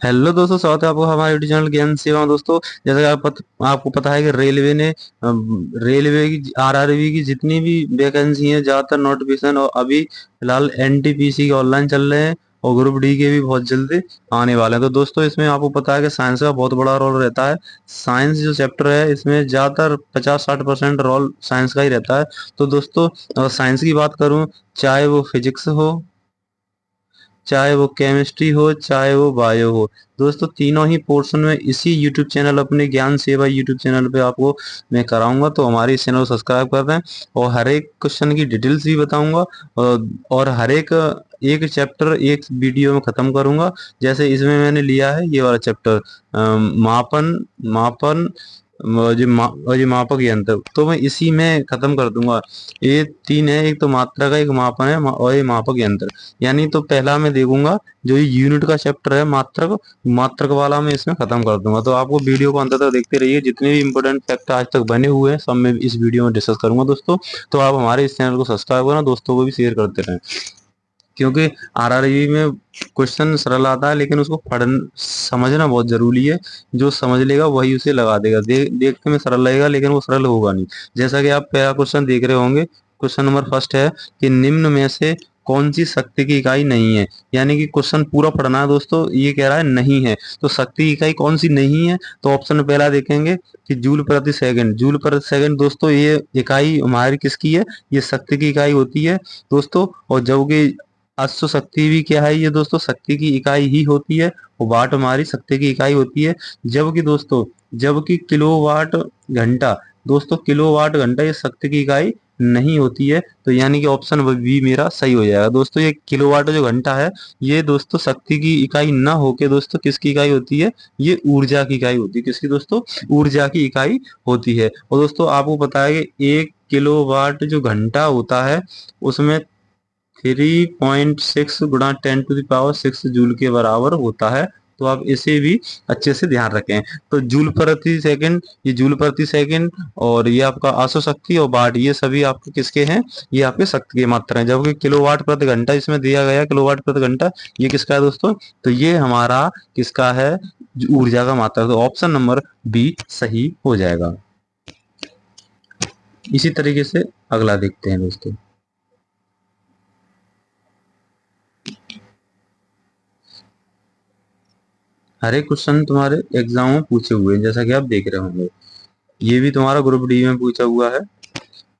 Hello दोस्तों, स्वागत है आपको हमारे यूट्यूब चैनल ज्ञान सेवा में। दोस्तों, जैसा कि आपको पता है कि रेलवे ने रेलवे की आरआरबी की जितनी भी वैकेंसी है, ज्यादातर नोटिफिकेशन और अभी फिलहाल एनटीपीसी के ऑनलाइन चल रहे हैं और ग्रुप डी के भी बहुत जल्दी आने वाले हैं। तो दोस्तों, इसमें आपको पता है कि साइंस का बहुत बड़ा रोल रहता है। साइंस जो चैप्टर है, इसमें ज्यादातर 50-60% रोल साइंस का ही रहता है। तो दोस्तों, अगर साइंस की बात करूं, चाहे वो फिजिक्स हो, चाहे वो केमिस्ट्री हो, चाहे वो बायो हो, दोस्तों तीनों ही पोर्शन में इसी यूट्यूब चैनल, अपने ज्ञान सेवा यूट्यूब चैनल पे आपको मैं कराऊंगा। तो हमारे इस चैनल को सब्सक्राइब कर दें और हर एक क्वेश्चन की डिटेल्स भी बताऊंगा और हर एक एक चैप्टर एक वीडियो में खत्म करूंगा। जैसे इसमें मैंने लिया है ये वाला चैप्टर, मापन मापन और ये मापक यंत्र, तो मैं इसी में खत्म कर दूंगा। ये तीन है, एक तो मात्रा का, एक मापन है और ये मापक यंत्र। यानी तो पहला मैं देखूंगा जो ये यूनिट का चैप्टर है मात्रक, मात्रक वाला मैं इसमें खत्म कर दूंगा। तो आपको वीडियो को अंत तक देखते रहिए, जितने भी इंपोर्टेंट फैक्ट आज तक बने हुए हैं सब मैं इस वीडियो में डिस्कस करूंगा दोस्तों। तो आप हमारे इस चैनल को सब्सक्राइब करना, दोस्तों को भी शेयर करते रहें, क्योंकि आरआरबी में क्वेश्चन सरल आता है लेकिन उसको समझना बहुत जरूरी है। जो समझ लेगा वही उसे लगा देगा। देखने में सरल लगेगा लेकिन वो सरल होगा नहीं। जैसा कि आप पहला क्वेश्चन देख रहे होंगे, क्वेश्चन नंबर फर्स्ट है कि निम्न में से कौन सी शक्ति की इकाई नहीं है। यानी कि क्वेश्चन पूरा पढ़ना है दोस्तों। ये कह रहा है नहीं है, तो शक्ति की इकाई कौन सी नहीं है। तो ऑप्शन पहला देखेंगे कि जूल प्रति सेकंड। जूल प्रति सेकंड दोस्तों, ये इकाई हमारी किसकी है? ये शक्ति की इकाई होती है दोस्तों। और जबकि अश्व शक्ति भी क्या है? ये दोस्तों शक्ति की इकाई ही होती है। और वाट हमारी शक्ति की इकाई होती है। जबकि दोस्तों, जबकि किलोवाट घंटा, दोस्तों किलोवाट घंटा ये शक्ति की इकाई नहीं होती है। तो यानी कि ऑप्शन बी मेरा सही हो जाएगा दोस्तों। ये किलोवाट जो घंटा है, ये दोस्तों शक्ति की इकाई ना होके दोस्तों किसकी इकाई होती है? ये ऊर्जा की इकाई होती है। किसकी दोस्तों? ऊर्जा की इकाई होती है। और दोस्तों आपको पता है कि 1 किलोवाट जो घंटा होता है, उसमें 3.6 गुणा 10⁻6 जूल के बराबर होता है। तो आप इसे भी अच्छे से ध्यान रखें। तो जूल प्रति सेकंड, ये जूल प्रति सेकंड और ये आपका आसो शक्ति और वाट, ये सभी आपके किसके हैं? ये आपके शक्ति की मात्रा है। जबकि किलोवाट प्रति घंटा इसमें दिया गया, किलोवाट प्रति घंटा, ये किसका है दोस्तों? तो ये हमारा किसका है? ऊर्जा का मात्रा। तो ऑप्शन नंबर बी सही हो जाएगा। इसी तरीके से अगला देखते हैं दोस्तों। हर एक क्वेश्चन तुम्हारे एग्जाम में पूछे हुए हैं, जैसा कि आप देख रहे होंगे। ये भी तुम्हारा ग्रुप डी में पूछा हुआ है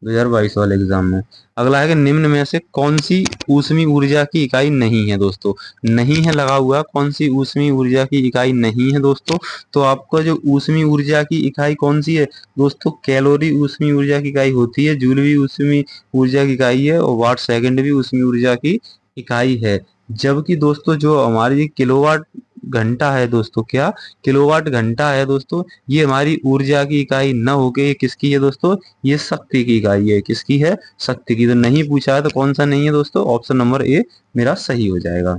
2022 वाले एग्जाम में। अगला है कि निम्न में से कौन सी ऊष्मीय ऊर्जा की इकाई नहीं है दोस्तों? नहीं है लगा हुआ, कौन सी ऊष्मीय ऊर्जा की इकाई नहीं है दोस्तों? तो आपका जो ऊष्मीय ऊर्जा की इकाई कौन सी है दोस्तों? कैलोरी ऊष्मीय ऊर्जा की इकाई होती है, जूल भी ऊष्मीय ऊर्जा की इकाई है और वाट सेकंड भी ऊष्मीय ऊर्जा की इकाई है। जबकि दोस्तों जो हमारी किलोवाट घंटा है दोस्तों, क्या किलोवाट घंटा है दोस्तों, ये हमारी ऊर्जा की इकाई न होके ये किसकी है दोस्तों? ये शक्ति की इकाई है। किसकी है? शक्ति की। तो नहीं पूछा है तो कौन सा नहीं है दोस्तों? ऑप्शन नंबर ए मेरा सही हो जाएगा।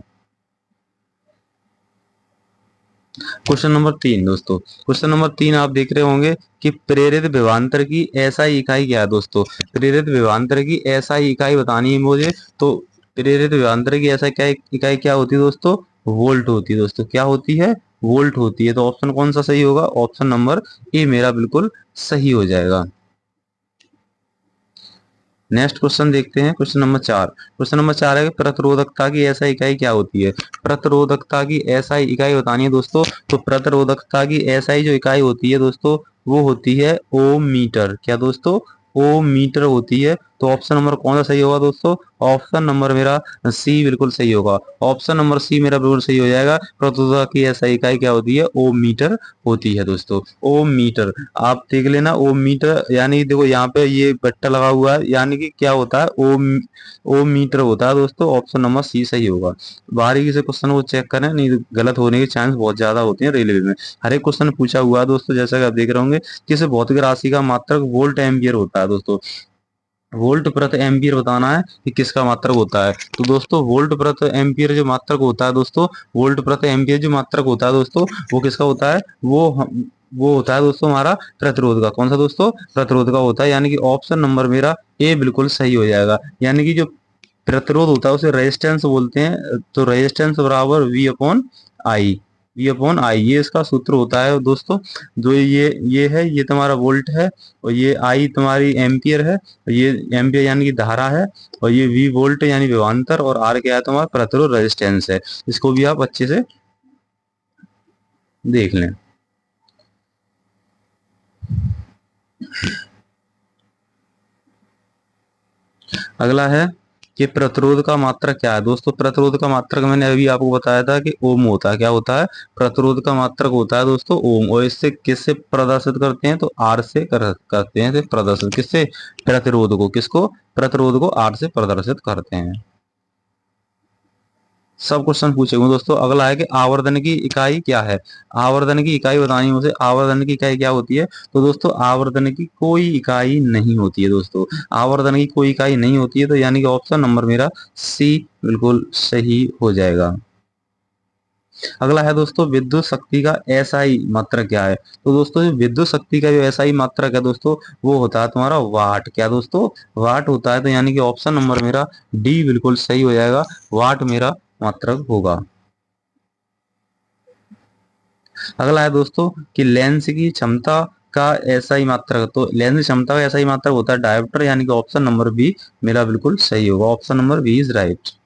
क्वेश्चन नंबर 3 दोस्तों, क्वेश्चन नंबर 3 आप देख रहे होंगे कि प्रेरित विभवांतर की एसआई इकाई क्या है दोस्तों? प्रेरित विभवांतर की एसआई इकाई बतानी है मुझे। तो प्रेरित विभवांतर की ऐसा क्या इकाई क्या होती है दोस्तों? वोल्ट होती है दोस्तों। क्या होती है? वोल्ट होती है। तो ऑप्शन कौन सा सही होगा? ऑप्शन नंबर ए मेरा बिल्कुल सही हो जाएगा। नेक्स्ट क्वेश्चन देखते हैं, क्वेश्चन नंबर 4। क्वेश्चन नंबर 4 है कि प्रतिरोधकता की ऐसा इकाई क्या होती है? प्रतिरोधकता की ऐसा इकाई बतानी है दोस्तों। तो प्रतिरोधकता की ऐसा जो इकाई होती है दोस्तों, वो होती है ओम मीटर। क्या दोस्तों? ओम मीटर होती है। तो ऑप्शन नंबर कौन सा सही होगा दोस्तों? ऑप्शन नंबर मेरा सी बिल्कुल सही होगा। ऑप्शन नंबर सी मेरा बिल्कुल सही हो जाएगा। प्रतिरोधक की ऐसा इकाई क्या होती है? ओम मीटर होती है दोस्तों। ओम मीटर आप देख लेना। ओम मीटर यानी देखो यहाँ पे ये बट्टा लगा हुआ है, यानी कि क्या होता है? ओम ओम मीटर होता है दोस्तों। ऑप्शन नंबर सी सही होगा। बारीकी से क्वेश्चन को चेक करें, नहीं तो गलत होने के चांस बहुत ज्यादा होते हैं रेलवे में। हर एक क्वेश्चन पूछा हुआ है दोस्तों, जैसा कि आप देख रहे होंगे। किस भौतिक राशि का मात्रक वोल्ट एम्पियर होता है दोस्तों? वोल्ट प्रति एम्पियर बताना है कि किसका मात्रक होता है। तो दोस्तों वोल्ट प्रति एम्पियर जो मात्रक होता है दोस्तों, वोल्ट प्रति एम्पियर जो मात्रक होता है दोस्तों, वो किसका होता है? वो होता है दोस्तों हमारा प्रतिरोध का। कौन सा दोस्तों? प्रतिरोध का होता है। यानी कि ऑप्शन नंबर मेरा ए बिल्कुल सही हो जाएगा। यानी कि जो प्रतिरोध होता है उसे रेजिस्टेंस बोलते हैं। तो रेजिस्टेंस बराबर V upon I. V upon I, ये इसका सूत्र होता है दोस्तों। जो ये है, ये तुम्हारा वोल्ट है, और ये आई तुम्हारी एम्पियर है, और ये एम्पियर यानी कि धारा है, और ये V वोल्ट यानी विभवांतर, और R क्या है तुम्हारा प्रतिरोध रेजिस्टेंस है। इसको भी आप अच्छे से देख लें। अगला है कि प्रतिरोध का मात्रक क्या है दोस्तों। प्रतिरोध का मात्रक मैंने अभी आपको बताया था कि ओम होता है। क्या होता है? प्रतिरोध का मात्रक होता है दोस्तों ओम। और इससे किससे प्रदर्शित करते हैं? तो आर से करते हैं प्रदर्शित। किससे? प्रतिरोध को। किसको? प्रतिरोध को आर से प्रदर्शित करते हैं। सब क्वेश्चन पूछेंगे दोस्तों। अगला है कि आवर्धन की इकाई क्या है। आवर्धन की इकाई बतानी है मुझे। आवर्धन की इकाई क्या होती है? तो दोस्तों आवर्धन की कोई इकाई नहीं होती है दोस्तों। आवर्धन की कोई इकाई नहीं होती है, तो यानी कि ऑप्शन नंबर मेरा सी बिल्कुल सही हो जाएगा। अगला है दोस्तों विद्युत शक्ति का एसआई मात्रक क्या है। तो दोस्तों विद्युत शक्ति का जो एसआई मात्रक है दोस्तों, वो होता है तुम्हारा वाट। क्या दोस्तों? वाट होता है। तो यानी कि ऑप्शन नंबर मेरा डी बिल्कुल सही हो जाएगा। वाट मेरा मात्रक होगा। अगला है दोस्तों कि लेंस की क्षमता का एसआई मात्रक। तो लेंस की क्षमता का एसआई मात्रक होता है डायोप्टर, यानी कि ऑप्शन नंबर बी मेरा बिल्कुल सही होगा। Option number B is right.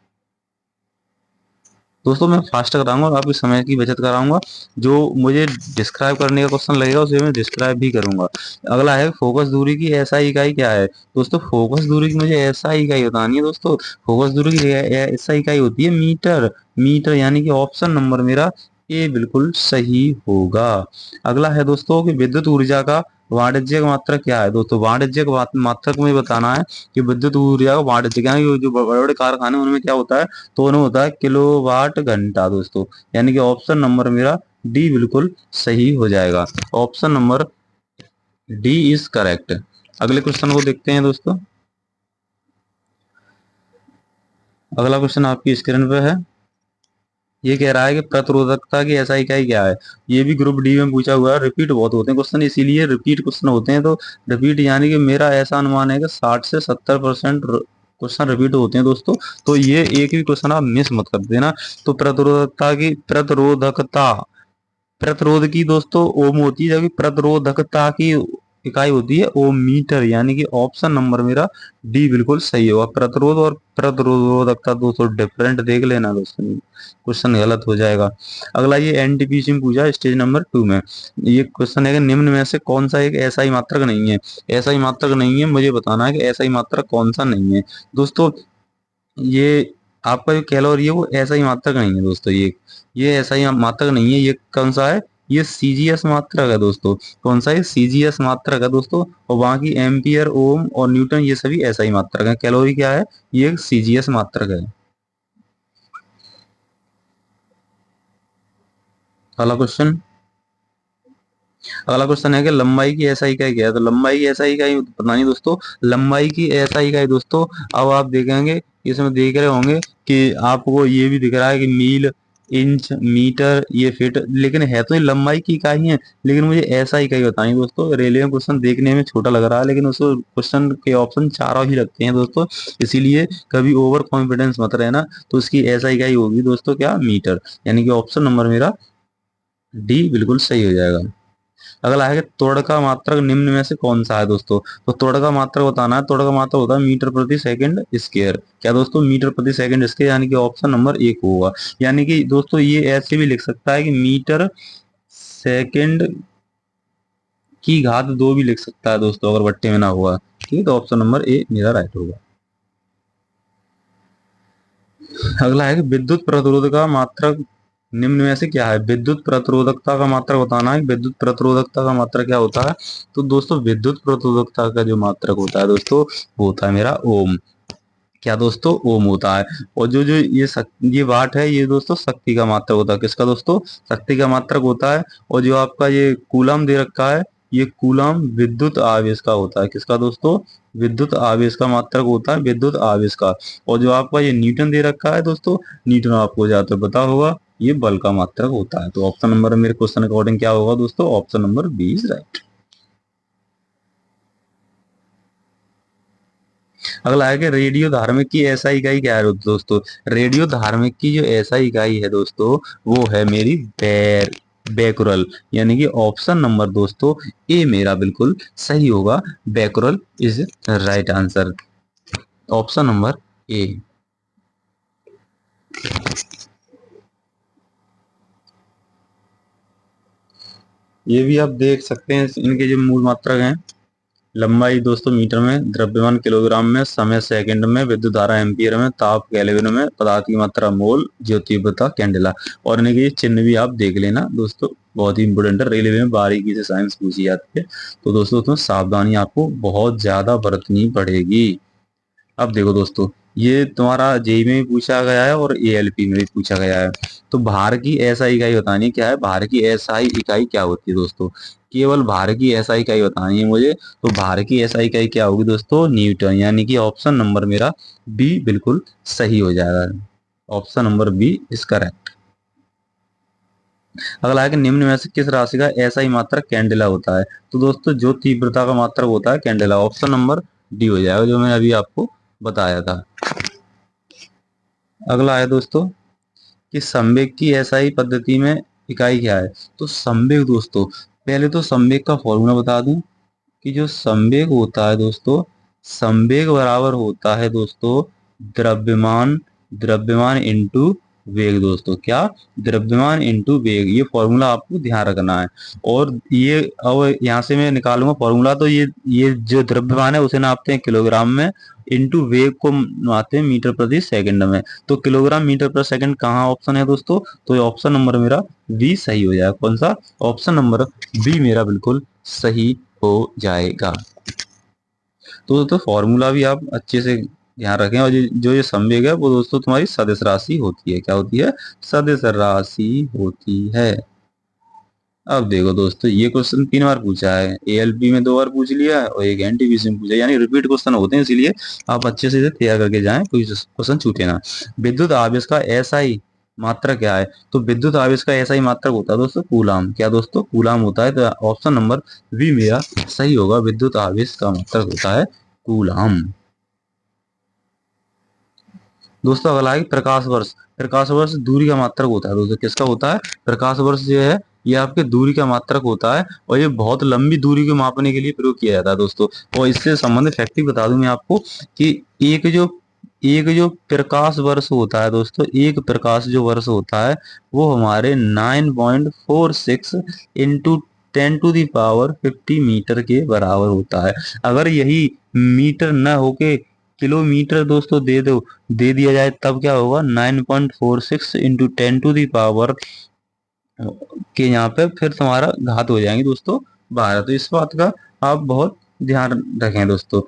दोस्तों मैं फास्ट कराऊंगा और आपके समय की बचत कराऊंगा। जो मुझे डिस्क्राइब करने का क्वेश्चन लगेगा उसे मैं डिस्क्राइब भी करूंगा। अगला है फोकस दूरी की एसआई इकाई क्या है। दोस्तों फोकस दूरी की मुझे एसआई इकाई बतानी है दोस्तों। फोकस दूरी की एसआई इकाई होती है मीटर। मीटर यानी कि ऑप्शन नंबर मेरा ए बिल्कुल सही होगा। अगला है दोस्तों कि विद्युत ऊर्जा का वाणिज्यिक मात्रक क्या है। दोस्तों वाणिज्यिक मात्रक में बताना है कि विद्युत ऊर्जा का वाणिज्यिक, यानी कि जो बड़े बड़े कारखाने उनमें क्या होता है, तो उन्हें होता है किलोवाट घंटा दोस्तों। यानी कि ऑप्शन नंबर मेरा डी बिल्कुल सही हो जाएगा। Option number D is correct. अगले क्वेश्चन को देखते हैं दोस्तों। अगला क्वेश्चन आपकी स्क्रीन पे है। ये कह रहा है कि प्रतिरोधकता की ऐसा इकाई क्या है। ये भी ग्रुप डी में पूछा हुआ है। रिपीट बहुत होते हैं क्वेश्चन, इसीलिए रिपीट क्वेश्चन होते हैं। तो रिपीट यानी कि मेरा ऐसा अनुमान है कि 60 से 70% क्वेश्चन रिपीट होते हैं दोस्तों। तो ये एक भी क्वेश्चन आप मिस मत कर देना। तो प्रतिरोधकता, प्रतिरोध की दोस्तों ओम होती है, जबकि प्रतिरोधकता की इकाई होती है ओम मीटर। यानी कि ऑप्शन नंबर मेरा डी बिल्कुल सही होगा। प्रतिरोध और प्रतिरोधकता दोस्तों डिफरेंट देख लेना दोस्तों, क्वेश्चन गलत हो जाएगा। अगला ये एनटीपीसी में पूछा स्टेज नंबर 2 में। ये क्वेश्चन है कि निम्न में से कौन सा एक ऐसा ही मात्रक नहीं है। ऐसा ही मात्रक नहीं है, मुझे बताना है कि ऐसा ही मात्रक कौन सा नहीं है दोस्तों। ये आपका जो कैलोरी है वो ऐसा ही मात्रक नहीं है दोस्तों। ये ऐसा ही मात्रक नहीं है। ये कौन सा है? ये सीजीएस मात्रक है दोस्तों। कौन सा है? सीजीएस मात्रक है दोस्तों। और बाकी एम्पियर, ओम और न्यूटन ये सभी ऐसा ही मात्रक है। कैलोरी क्या है? ये एक सीजीएस मात्रक है। अगला क्वेश्चन। अगला क्वेश्चन है कि लंबाई की ऐसा इकाई क्या है। तो लंबाई की ऐसा इकाई पता नहीं दोस्तों। लंबाई की ऐसा इकाई दोस्तों, अब आप देखेंगे इसमें देख रहे होंगे कि आपको ये भी दिख रहा है कि मील, इंच, मीटर, ये फीट, लेकिन है तो ये लंबाई की इकाई है। लेकिन मुझे ऐसा इकाई बतानी दोस्तों। रेलवे में क्वेश्चन देखने में छोटा लग रहा है, लेकिन उसको क्वेश्चन के ऑप्शन चारों ही लगते हैं दोस्तों। इसीलिए कभी ओवर कॉन्फिडेंस मत रहना। तो उसकी ऐसा इकाई होगी दोस्तों क्या? मीटर। यानी कि ऑप्शन नंबर मेरा डी बिल्कुल सही हो जाएगा। अगला है कि त्वरण का मात्रक निम्न में से कौन सा है दोस्तों। तो त्वरण का मात्रक बताना है। त्वरण का मात्रक होता है मीटर प्रति सेकंड स्क्वायर। क्या दोस्तों? मीटर प्रति सेकंड स्क्वायर, यानी कि ऑप्शन नंबर एक होगा। यानी कि दोस्तों ये ऐसे भी लिख सकता है कि मीटर सेकंड की घात 2 भी लिख सकता है दोस्तों, अगर बट्टे में ना हुआ। ठीक है, तो ऑप्शन नंबर ए मेरा राइट होगा। अगला है कि विद्युत प्रतिरोध का मात्रक निम्न में से क्या है। विद्युत प्रतिरोधकता का मात्रक बताना है। विद्युत प्रतिरोधकता का मात्रक क्या होता है। तो दोस्तों विद्युत प्रतिरोधकता का जो मात्रक होता है दोस्तों, वो होता है मेरा ओम। क्या दोस्तों? ओम होता है। और जो जो ये वाट है, ये दोस्तों शक्ति का मात्रक होता है। किसका दोस्तों? शक्ति का मात्रक होता है। और जो आपका ये कूलम दे रखा है, ये कूलम विद्युत आवेश का होता है। किसका दोस्तों? विद्युत आवेश का मात्रक होता है, विद्युत आवेश का। और जो आपका ये न्यूटन दे रखा है दोस्तों, न्यूटन आपको ज्यादा पता होगा, ये बल का मात्रक होता है। तो ऑप्शन नंबर मेरे क्वेश्चन अकॉर्डिंग क्या होगा दोस्तों? Option number B is right. अगला है कि रेडियो धार्मिक की ऐसा इकाई क्या है दोस्तों। रेडियो धार्मिक की जो ऐसा इकाई है दोस्तों, वो है मेरी बैकुरल, यानी कि ऑप्शन नंबर दोस्तों ए मेरा बिल्कुल सही होगा। Becquerel is right answer, option number ए। ये भी आप देख सकते हैं, इनके जो मूल मात्रक हैं। लंबाई दोस्तों मीटर में, द्रव्यमान किलोग्राम में, समय सेकंड में, विद्युत धारा एम्पियर में, ताप केल्विन में, पदार्थ की मात्रा मोल, ज्योतिव्रता कैंडेला। और इनके ये चिन्ह भी आप देख लेना दोस्तों, बहुत ही इंपोर्टेंट है, रेलवे में बारीकी से साइंस पूछी जाती है। तो दोस्तों उसमें सावधानी आपको बहुत ज्यादा बरतनी पड़ेगी। अब देखो दोस्तों, ये तुम्हारा जेई में भी पूछा गया है और एएलपी में भी पूछा गया है। तो भार की एसआई इकाई बतानी है। क्या है भार की एसआई इकाई, क्या होती है दोस्तों? केवल भार की एसआई इकाई बतानी है मुझे। तो भार की एसआई इकाई क्या होगी दोस्तों? न्यूटन, यानी कि ऑप्शन नंबर मेरा बी बिल्कुल सही हो जाएगा। Option number B is correct. अगला है कि निम्न में से किस राशि का एसआई मात्रक कैंडेला होता है? तो दोस्तों जो तीव्रता का मात्रक होता है कैंडेला, ऑप्शन नंबर डी हो जाएगा, जो मैंने अभी आपको बताया था। अगला है दोस्तों कि संवेग की एसआई पद्धति में इकाई क्या है? तो संवेग दोस्तों, पहले तो संवेग का फॉर्मूला बता दूं कि जो संवेग होता है दोस्तों, संवेग बराबर होता है दोस्तों द्रव्यमान, द्रव्यमान इंटू वेग दोस्तों। क्या? द्रव्यमान इंटू वेग, ये फॉर्मूला आपको ध्यान रखना है। और ये अब यहाँ से मैं निकालूंगा फॉर्मूला, तो ये जो द्रव्यमान है उसे नापते हैं किलोग्राम में, इंटू वेग को नापते हैं मीटर प्रति सेकंड में। तो किलोग्राम मीटर पर सेकंड कहाँ ऑप्शन है दोस्तों? तो ये ऑप्शन नंबर मेरा बी सही हो जाएगा। कौन सा? ऑप्शन नंबर बी मेरा बिल्कुल सही हो जाएगा। तो दोस्तों फॉर्मूला भी आप अच्छे से ध्यान रखें। और जो ये संवेग है वो दोस्तों तुम्हारी सदिश राशि होती है। क्या होती है? सदिश राशि होती है। अब देखो दोस्तों, ये क्वेश्चन 3 बार पूछा है, एएलपी में 2 बार पूछ लिया है और एक एनटीपीसी में पूछा है, यानी रिपीट क्वेश्चन होते हैं, इसलिए आप अच्छे से इसे तैयार करके जाएं, कोई क्वेश्चन छूटे ना। विद्युत आवेश का एसआई मात्रक क्या है? तो विद्युत आवेश का एसआई मात्रक होता है दोस्तों कूलाम। क्या दोस्तों? कूलाम होता है। तो ऑप्शन नंबर बी मेरा सही होगा, विद्युत आवेश का मात्रक होता है कूलाम। दोस्तों अगला है प्रकाश वर्ष। प्रकाश वर्ष दूरी का मात्रक होता है दोस्तों। किसका होता है? प्रकाश वर्ष जो है ये आपके दूरी का मात्रक होता है, और ये बहुत लंबी दूरी को मापने के लिए प्रयोग किया जाता है दोस्तों। और इससे संबंधित फैक्ट बता दूं मैं आपको कि एक जो प्रकाश वर्ष होता है दोस्तों, एक प्रकाश जो वर्ष होता है वो हमारे 9.46 इंटू 10⁻50 मीटर के बराबर होता है। अगर यही मीटर न होके किलोमीटर दोस्तों दे दिया जाए, तब क्या होगा? 9.46 इंटू 10⁻, के यहाँ पे फिर तुम्हारा घात हो जाएंगे दोस्तों 12। तो इस बात का आप बहुत ध्यान रखें दोस्तों,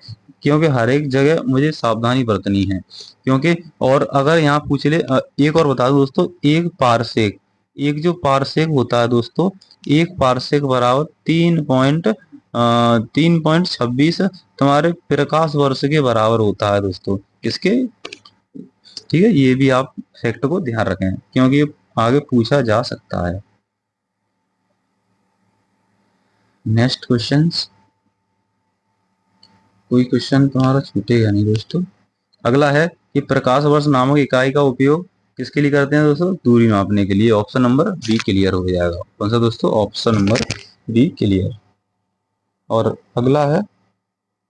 क्योंकि हर एक जगह मुझे सावधानी बरतनी है। क्योंकि और अगर यहाँ पूछ ले, एक और बता दूं दोस्तों, एक पारसेक, एक जो पारसेक होता है दोस्तों, एक पारसेक बराबर 3.26 तुम्हारे प्रकाश वर्ष के बराबर होता है दोस्तों। किसके? ठीक है, ये भी आप फैक्ट को ध्यान रखें, क्योंकि ये आगे पूछा जा सकता है। नेक्स्ट क्वेश्चन, कोई क्वेश्चन तुम्हारा छूटेगा नहीं दोस्तों। अगला है कि प्रकाश वर्ष नामक इकाई का उपयोग किसके लिए करते हैं दोस्तों? दूरी मापने के लिए। ऑप्शन नंबर बी क्लियर हो जाएगा। कौन सा दोस्तों? Option number B clear. और अगला है,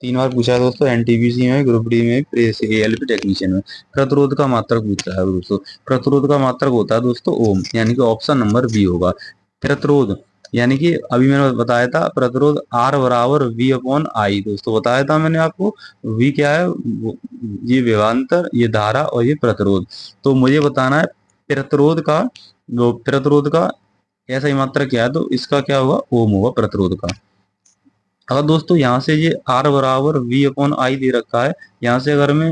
3 बार पूछा है दोस्तों, एनटीपीसी में, ग्रुप डी में, एएलपी टेक्नीशियन में। प्रतिरोध का मात्रक पूछ रहा है दोस्तों। प्रतिरोध का मात्रक होता है दोस्तों ओम, यानी कि ऑप्शन नंबर बी होगा। प्रतिरोध यानी कि अभी मैंने बताया था, प्रतिरोध आर बराबर वी अपॉन आई दोस्तों, बताया था मैंने आपको। वी क्या है? ये विभवांतर, ये धारा और ये प्रतिरोध। तो मुझे बताना है प्रतिरोध का, प्रतिरोध का ऐसा ही मात्रक क्या है, तो इसका क्या होगा? ओम होगा प्रतिरोध का। अगर दोस्तों यहाँ से ये आर बराबर वी अपॉन आई दे रखा है, यहाँ से अगर मैं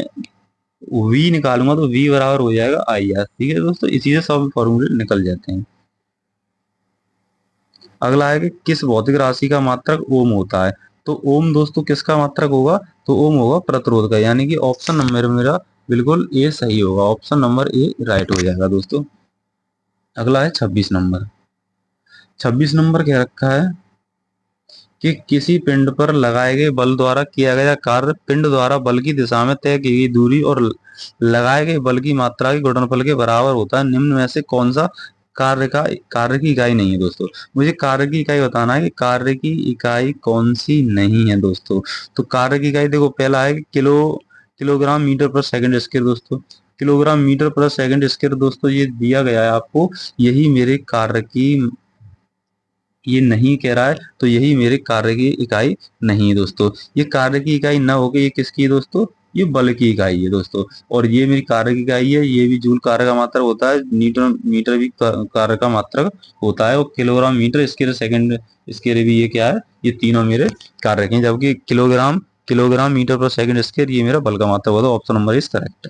वी निकालूंगा तो वी बराबर हो जाएगा आई आर। ठीक है दोस्तों, इसी से सब फॉर्मूले निकल जाते हैं। अगला है कि किस भौतिक राशि का मात्रक ओम होता है? तो ओम दोस्तों किसका मात्रक होगा? तो ओम होगा प्रतिरोध का, यानी कि ऑप्शन नंबर मेरा बिल्कुल ए सही होगा। ऑप्शन नंबर ए राइट हो जाएगा दोस्तों। अगला है 26 नंबर। 26 नंबर क्या रखा है कि किसी पिंड पर लगाए गए बल द्वारा किया गया कार्य पिंड द्वारा बल की दिशा में तय की गई दूरी और लगाए गए बल की मात्रा के गुणनफल के बराबर होता है। निम्न में से कौन सा कार्य की इकाई नहीं है दोस्तों? मुझे कार्य की इकाई बताना है कि कार्य की इकाई कौन सी नहीं है दोस्तों। तो कार्य की इकाई देखो, पहला है कि किलोग्राम मीटर पर सेकंड स्क्वायर दोस्तों। किलोग्राम मीटर पर सेकंड स्क्वायर दोस्तों ये दिया गया है आपको, यही मेरे कार्य की, ये नहीं कह रहा है तो यही मेरे कार्य की इकाई नहीं है दोस्तों। ये कार्य की इकाई ना होकर ये किसकी है दोस्तों? ये बल की इकाई है दोस्तों। और ये मेरी कार्य की इकाई है, ये भी जूल कार्य का मात्रक होता है, न्यूटन मीटर भी कार्य का मात्रक होता है, और kilogram metre square second square भी ये क्या है, ये तीनों मेरे कार्य हैं। जबकि किलोग्राम किलोग्राम मीटर पर सेकंड स्क्वायर ये मेरा बल का मात्रक होता है। Option number is correct.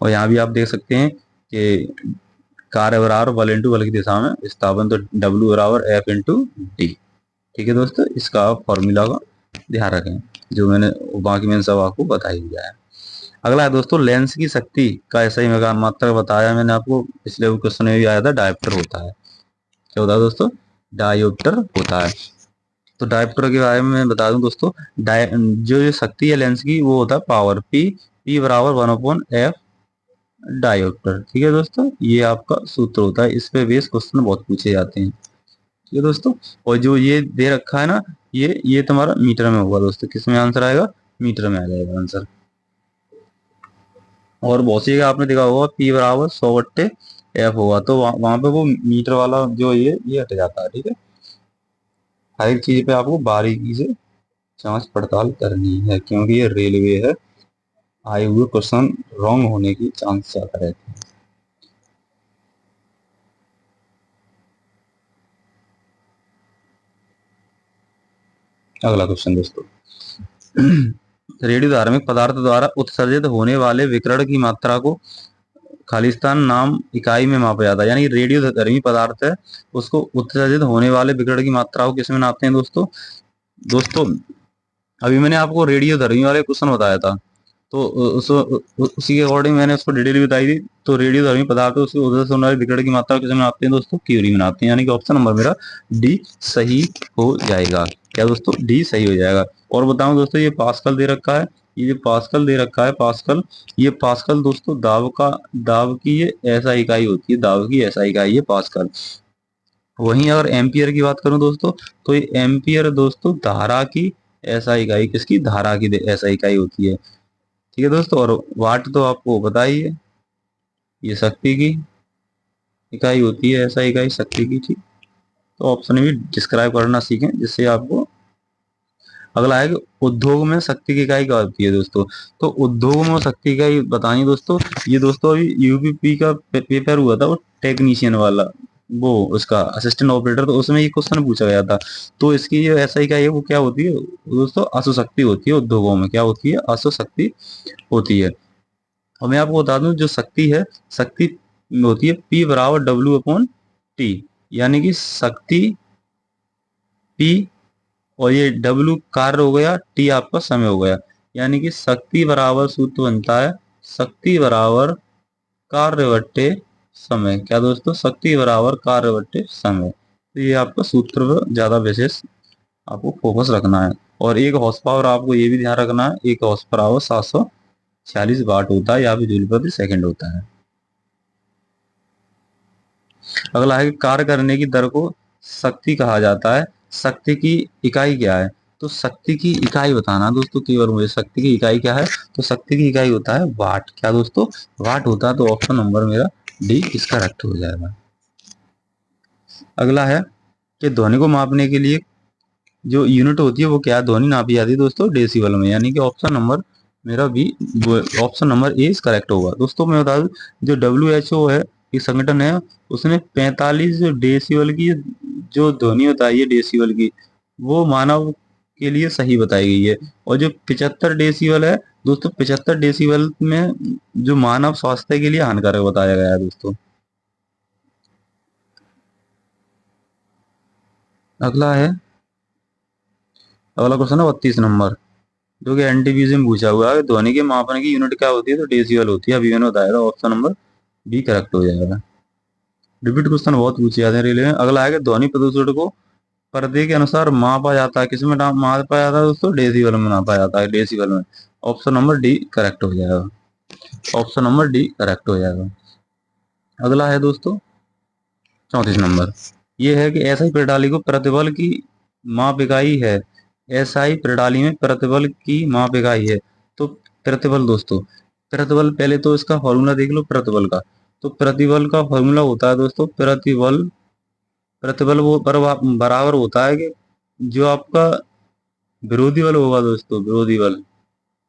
और यहाँ भी आप देख सकते हैं कि कार्य बराबर बल इंटू बल की दिशा में विस्थापन, तो डब्ल्यू बराबर एफ इंटू डी। ठीक है दोस्तों, इसका फॉर्मूला का ध्यान रखें, जो मैंने बाकी मैंने सब आपको बता ही दिया है। अगला है दोस्तों लेंस की शक्ति का ऐसा ही मैं मात्रक बताया मैंने आपको, पिछले क्वेश्चन में भी आया था, डायोप्टर होता है। क्या होता है दोस्तों? डायोप्टर होता है। तो डायोप्टर के बारे में मैं बता दूं दोस्तों, जो ये शक्ति है लेंस की वो होता है पावर, पी बराबर 1/f डायोप्टर। ठीक है दोस्तों, ये आपका सूत्र होता है, इस पे बेस क्वेश्चन बहुत पूछे जाते हैं। ठीक है दोस्तों, और जो ये दे रखा है ना, ये तुम्हारा मीटर में होगा दोस्तों। किस में आंसर आएगा? मीटर में आ जाएगा आंसर। और बहुत सी जगह आपने देखा होगा पी बराबर 100/f होगा, तो वहां पे वो मीटर वाला जो ये हट जाता है। ठीक है, हर एक चीज पे आपको बारीकी से जांच पड़ताल करनी है, क्योंकि ये रेलवे है, आए हुए क्वेश्चन रॉन्ग होने की चांस ज्यादा रहते हैं। अगला क्वेश्चन दोस्तों, रेडियो धार्मिक पदार्थ द्वारा उत्सर्जित होने वाले विकिरण की मात्रा को खालिस्तान नाम इकाई में मापा जाता है। यानी रेडियो धर्मी पदार्थ है, उसको उत्सर्जित होने वाले विकिरण की मात्रा को किस में नापते हैं दोस्तों? दोस्तों अभी मैंने आपको रेडियो धर्मी वाले क्वेश्चन बताया था, तो उसी के अकॉर्डिंग मैंने उसको डिटेल बताई थी। तो रेडियो धर्मी पदार्थ उसके उधर से होने वाले विकिरण की मात्रा किस में नापते हैं दोस्तों? क्यूरी में नापते हैं। यानी कि ऑप्शन नंबर मेरा डी सही हो जाएगा। क्या दोस्तों? डी सही हो जाएगा। और बताऊं दोस्तों, ये पास्कल दे रखा है, ये जो पास्कल दे रखा है पास्कल, ये पास्कल दोस्तों दाब की ये ऐसा इकाई होती है, दाब की ऐसा इकाई है पास्कल। वहीं अगर एम्पियर की बात करूं दोस्तों, तो ये एम्पियर दोस्तों धारा की ऐसा इकाई, किसकी? धारा की ऐसा इकाई होती है। ठीक है दोस्तों, और वाट तो आपको पता ही है, ये शक्ति की इकाई होती है, ऐसा इकाई शक्ति की। ठीक, तो ऑप्शन भी डिस्क्राइब करना सीखें, जिससे आपको। अगला है कि उद्योग में शक्ति की इकाई क्या होती है दोस्तों? तो उद्योग में शक्ति की इकाई बताइए दोस्तों। ये दोस्तों अभी यूपीपी का पेपर हुआ था, वो टेक्नीशियन वाला, वो उसका असिस्टेंट ऑपरेटर, तो उसमें ये क्वेश्चन पूछा गया था। तो इसकी जो ऐसा इकाई है वो क्या होती है दोस्तों? अश्वशक्ति होती है। उद्योगों में क्या होती है? अश्वशक्ति होती है। और मैं आपको बता दूं, जो शक्ति है, शक्ति होती है P बराबर W/T। यानी कि शक्ति P, और ये W कार्य हो गया, T आपका समय हो गया। यानी कि शक्ति बराबर सूत्र बनता है शक्ति बराबर कार्य बट्टे समय। क्या दोस्तों? शक्ति बराबर कार्य बट्टे समय। तो ये आपका सूत्र पर ज्यादा विशेष आपको फोकस रखना है। और एक हॉर्स पावर आपको ये भी ध्यान रखना है, एक हॉर्स पावर 746 वाट होता है, या फिर जूल प्रति सेकंड होता है। अगला है कि कार्य करने की दर को शक्ति कहा जाता है। शक्ति की इकाई क्या है? तो शक्ति की इकाई बताना दोस्तों केवल मुझे, शक्ति की इकाई क्या है? तो शक्ति की इकाई होता है वाट। क्या दोस्तों? वाट होता है। तो ऑप्शन नंबर मेरा डी इसका करेक्ट हो जाएगा। अगला है कि ध्वनि को मापने के लिए जो यूनिट होती है वो क्या ध्वनि नापी जाती है दोस्तों? डेसिबल में। यानी कि ऑप्शन नंबर मेरा B, option number A is correct होगा। दोस्तों मैं बता दूं, जो WHO है, ये संगठन है, उसने 45 जो डेसिबल की जो ध्वनि बताई है डेसिबल की, वो मानव के लिए सही बताई गई है। और जो 75 डेसिबल है दोस्तों, 75 डेसिबल में जो मानव स्वास्थ्य के लिए हानिकारक बताया गया है दोस्तों। अगला है, अगला क्वेश्चन है 32 नंबर, जो कि एनटीपीसी में पूछा हुआ है। ध्वनि के मापन की यूनिट क्या होती है? तो डेसिबल होती है। अभी मैंने बताया था, ऑप्शन नंबर बी करेक्ट हो जाएगा। रिपीट क्वेश्चन बहुत पूछे जाते हैं रेलवे में। अगला है कि ध्वनि प्रदूषण को पर्दे के अनुसार मापा जाता है, किसमें मापा जाता है दोस्तों? डेसिबल में मापा जाता है, डेसिबल में। ऑप्शन नंबर डी करेक्ट हो जाएगा। ऑप्शन नंबर डी करेक्ट हो जाएगा। अगला है दोस्तों 34 नंबर। ये है कि एसआई प्रणाली को प्रतिबल की माप इकाई है। एसआई प्रणाली में प्रतिबल की माप इकाई है। तो प्रतिबल दोस्तों, प्रतिबल पहले तो इसका फॉर्मूला देख लो प्रतिबल का। तो प्रतिबल का फॉर्मूला होता है दोस्तों, प्रतिबल प्रतिबल वो बराबर होता है कि जो आपका विरोधी बल होगा दोस्तों, विरोधी बल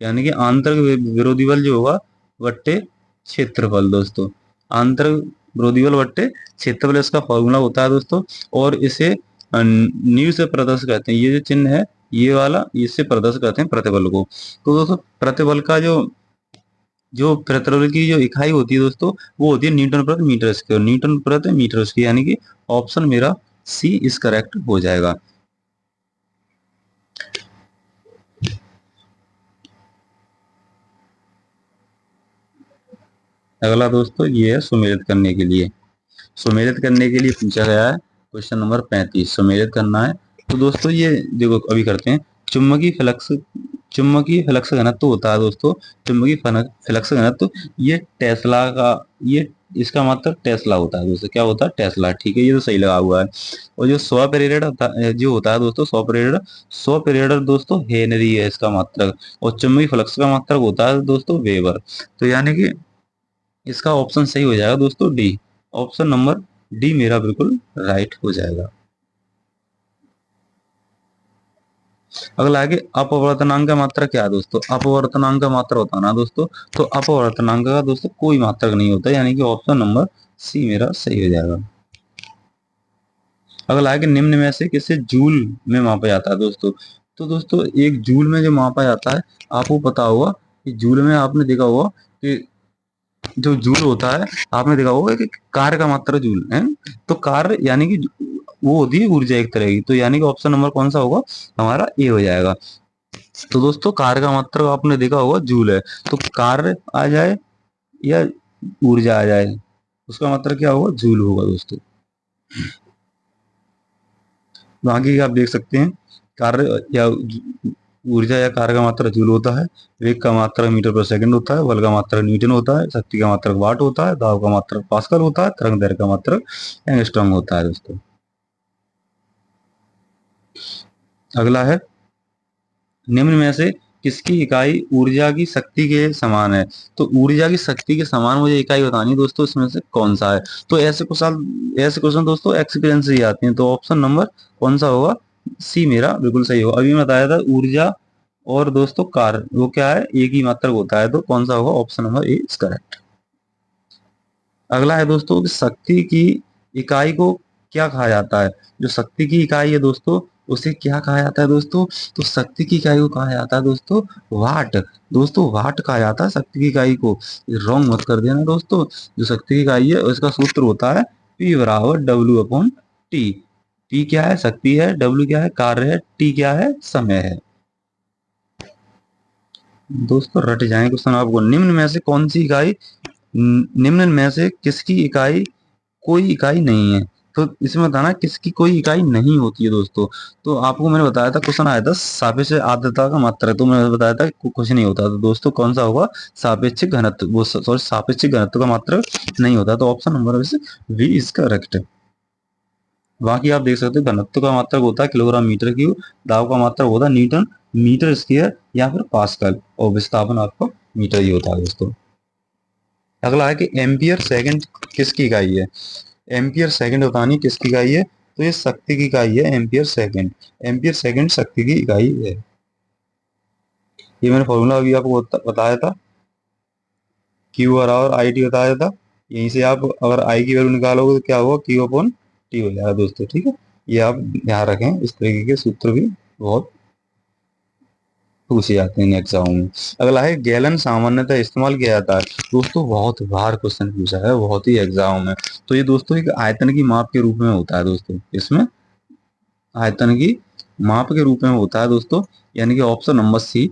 यानी कि आंतरिक विरोधी बल जो होगा बट्टे क्षेत्रफल दोस्तों। आंतरिक विरोधी बल बट्टे क्षेत्रफल इसका फॉर्मूला होता है दोस्तों। और इसे न्यू से प्रदर्शित करते हैं, ये जो चिन्ह है ये वाला, इससे प्रदर्शित करते हैं प्रतिबल को। तो दोस्तों प्रतिबल का जो जो प्रतिबल की जो इकाई होती है दोस्तों, वो होती है न्यूटन प्रति मीटर स्क्वायर। न्यूटन प्रति मीटर स्क्वायर, यानी कि ऑप्शन मेरा सी इस करेक्ट हो जाएगा। अगला दोस्तों ये है सुमेलित करने के लिए। सुमेलित करने के लिए पूछा गया है क्वेश्चन नंबर 35, सुमेलित करना है। तो दोस्तों ये देखो अभी करते हैं। चुंबकीय फ्लक्स, चुंबकीय फ्लक्स घनत्व होता है दोस्तों, चुंबकीय फ्लक्स घनत्व, ये टेस्ला का, ये इसका मतलब टेस्ला होता है दोस्तों। क्या होता है? टेस्ला। ठीक है, ये तो सही लगा हुआ है। और जो 100 पीरियड होता है, जो होता है दोस्तों 100 पीरियड, 100 पीरियड दोस्तों हेनरी है इसका मात्रक। और चुंबकीय फ्लक्स का मात्रक होता है दोस्तों वेबर। तो यानी कि इसका ऑप्शन सही हो जाएगा दोस्तों डी। ऑप्शन नंबर डी मेरा बिल्कुल राइट हो जाएगा। अगला है कि अपवर्तनांक का मात्रा क्या है दोस्तों? अपवर्तनांक का मात्रा बताना दोस्तों। तो अपवर्तनांक का दोस्तों कोई मात्रक नहीं होता, यानी कि ऑप्शन नंबर सी मेरा सही हो जाएगा। अगला है कि निम्न में से किसे जूल में मापा जाता है दोस्तों? तो दोस्तों एक जूल में जो मापा जाता है, आपको पता होगा कि जूल में आपने देखा होगा कि जो जूल होता है, आपने देखा होगा कि कार का मात्रा जूल है। तो कार यानी कि वो होती है ऊर्जा एक तरह की। तो यानी कि ऑप्शन नंबर कौन सा होगा? हमारा ए हो जाएगा। तो दोस्तों कार का मात्रक आपने देखा होगा जूल है। तो कार्य आ जाए या ऊर्जा आ जाए, उसका मात्रक क्या होगा? जूल होगा दोस्तों। बाकी आप देख सकते हैं, कार्य या ऊर्जा या कार्य का मात्रा जूल होता है। वेग का मात्रा मीटर पर सेकंड होता है। बल का मात्रा न्यूटन होता है। शक्ति का मात्रक वाट होता है। दाब का मात्रक पास्कल होता है। तरंग दैर्घ्य का मात्रक एंगस्ट्रॉम होता है दोस्तों। अगला है निम्न में से किसकी इकाई ऊर्जा की शक्ति के समान है? तो ऊर्जा की शक्ति के समान मुझे इकाई बतानी है दोस्तों, इसमें से कौन सा है? तो ऐसे क्वेश्चन दोस्तों एक्सपीरियंस से ही आते हैं। तो ऑप्शन नंबर कौन सा होगा? सी मेरा बिल्कुल सही होगा। अभी मैं बताया था ऊर्जा और दोस्तों कार्य वो क्या है? एक ही मात्रक होता है। तो कौन सा होगा? Option number A is correct. अगला है दोस्तों कि शक्ति की इकाई को क्या कहा जाता है? जो शक्ति की इकाई है दोस्तों, उसे क्या कहा जाता है दोस्तों? तो शक्ति की इकाई को कहा जाता है दोस्तों वाट। दोस्तों वाट कहा जाता है शक्ति की इकाई को। रॉन्ग मत कर देना दोस्तों। जो शक्ति की इकाई है उसका सूत्र होता है P बराबर डब्ल्यू अपॉन टी। पी क्या है? शक्ति है। डब्ल्यू क्या है? कार्य है। टी क्या है? समय है। दोस्तों रट जाए क्वेश्चन आपको। निम्न में से कौन सी इकाई, निम्न में से किसकी इकाई कोई इकाई नहीं है? तो इसमें बताना किसकी कोई इकाई नहीं होती है दोस्तों। तो आपको मैंने बताया था, क्वेश्चन आया था सापेक्ष आर्द्रता का मात्रक, तो मैंने बताया था कुछ नहीं होता। तो दोस्तों कौन सा होगा? सापेक्षिक घनत्व, वो सॉरी सापेक्षिक घनत्व का मात्रक नहीं होता। तो option number B is correct. बाकी आप देख सकते हो घनत्व का मात्रक होता है किलोग्राम मीटर क्यूब। दाब का मात्रक होता है न्यूटन मीटर स्क्वायर या फिर पास्कल। और विस्थापन आपका मीटर ही होता है दोस्तों। अगला है कि एम्पियर सेकंड किसकी इकाई है? एम्पियर सेकंड बतानी किसकी इकाई है? तो ये शक्ति की इकाई है एम्पियर सेकंड। एम्पियर सेकंड शक्ति की इकाई है। ये मैंने फॉर्मूला अभी आपको बताया था, क्यू बराबर आई टी बताया था। यहीं से आप अगर आई की वैल्यू निकालोगे तो क्या होगा? क्यू अपॉन टी हो जाएगा दोस्तों। ठीक है, ये आप ध्यान रखें, इस तरीके के सूत्र भी बहुत पूछे जाते हैं एग्जाम में। अगला है गैलन सामान्यतः इस्तेमाल किया जाता है। दोस्तों बहुत बार क्वेश्चन पूछा है, बहुत ही एग्जाम में। तो ये दोस्तों एक आयतन की माप के रूप में होता है दोस्तों। इसमें आयतन की माप के रूप में होता है दोस्तों, यानी कि ऑप्शन नंबर सी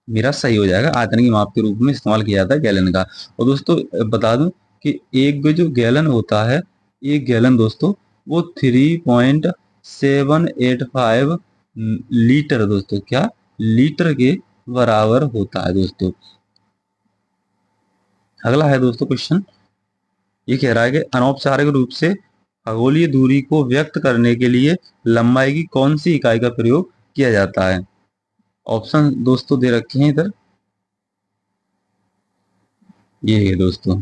मेरा सही हो जाएगा। आयतन की माप के रूप में इस्तेमाल किया जाता है गैलन का। और दोस्तों बता दूं कि एक जो गैलन होता है, एक गैलन दोस्तों वो 3.785 लीटर दोस्तों, क्या लीटर के बराबर होता है दोस्तों। अगला है दोस्तों क्वेश्चन, ये कह रहा है कि अनौपचारिक रूप से खगोलीय दूरी को व्यक्त करने के लिए लंबाई की कौन सी इकाई का प्रयोग किया जाता है। ऑप्शन दोस्तों दे रखे हैं इधर, ये है दोस्तों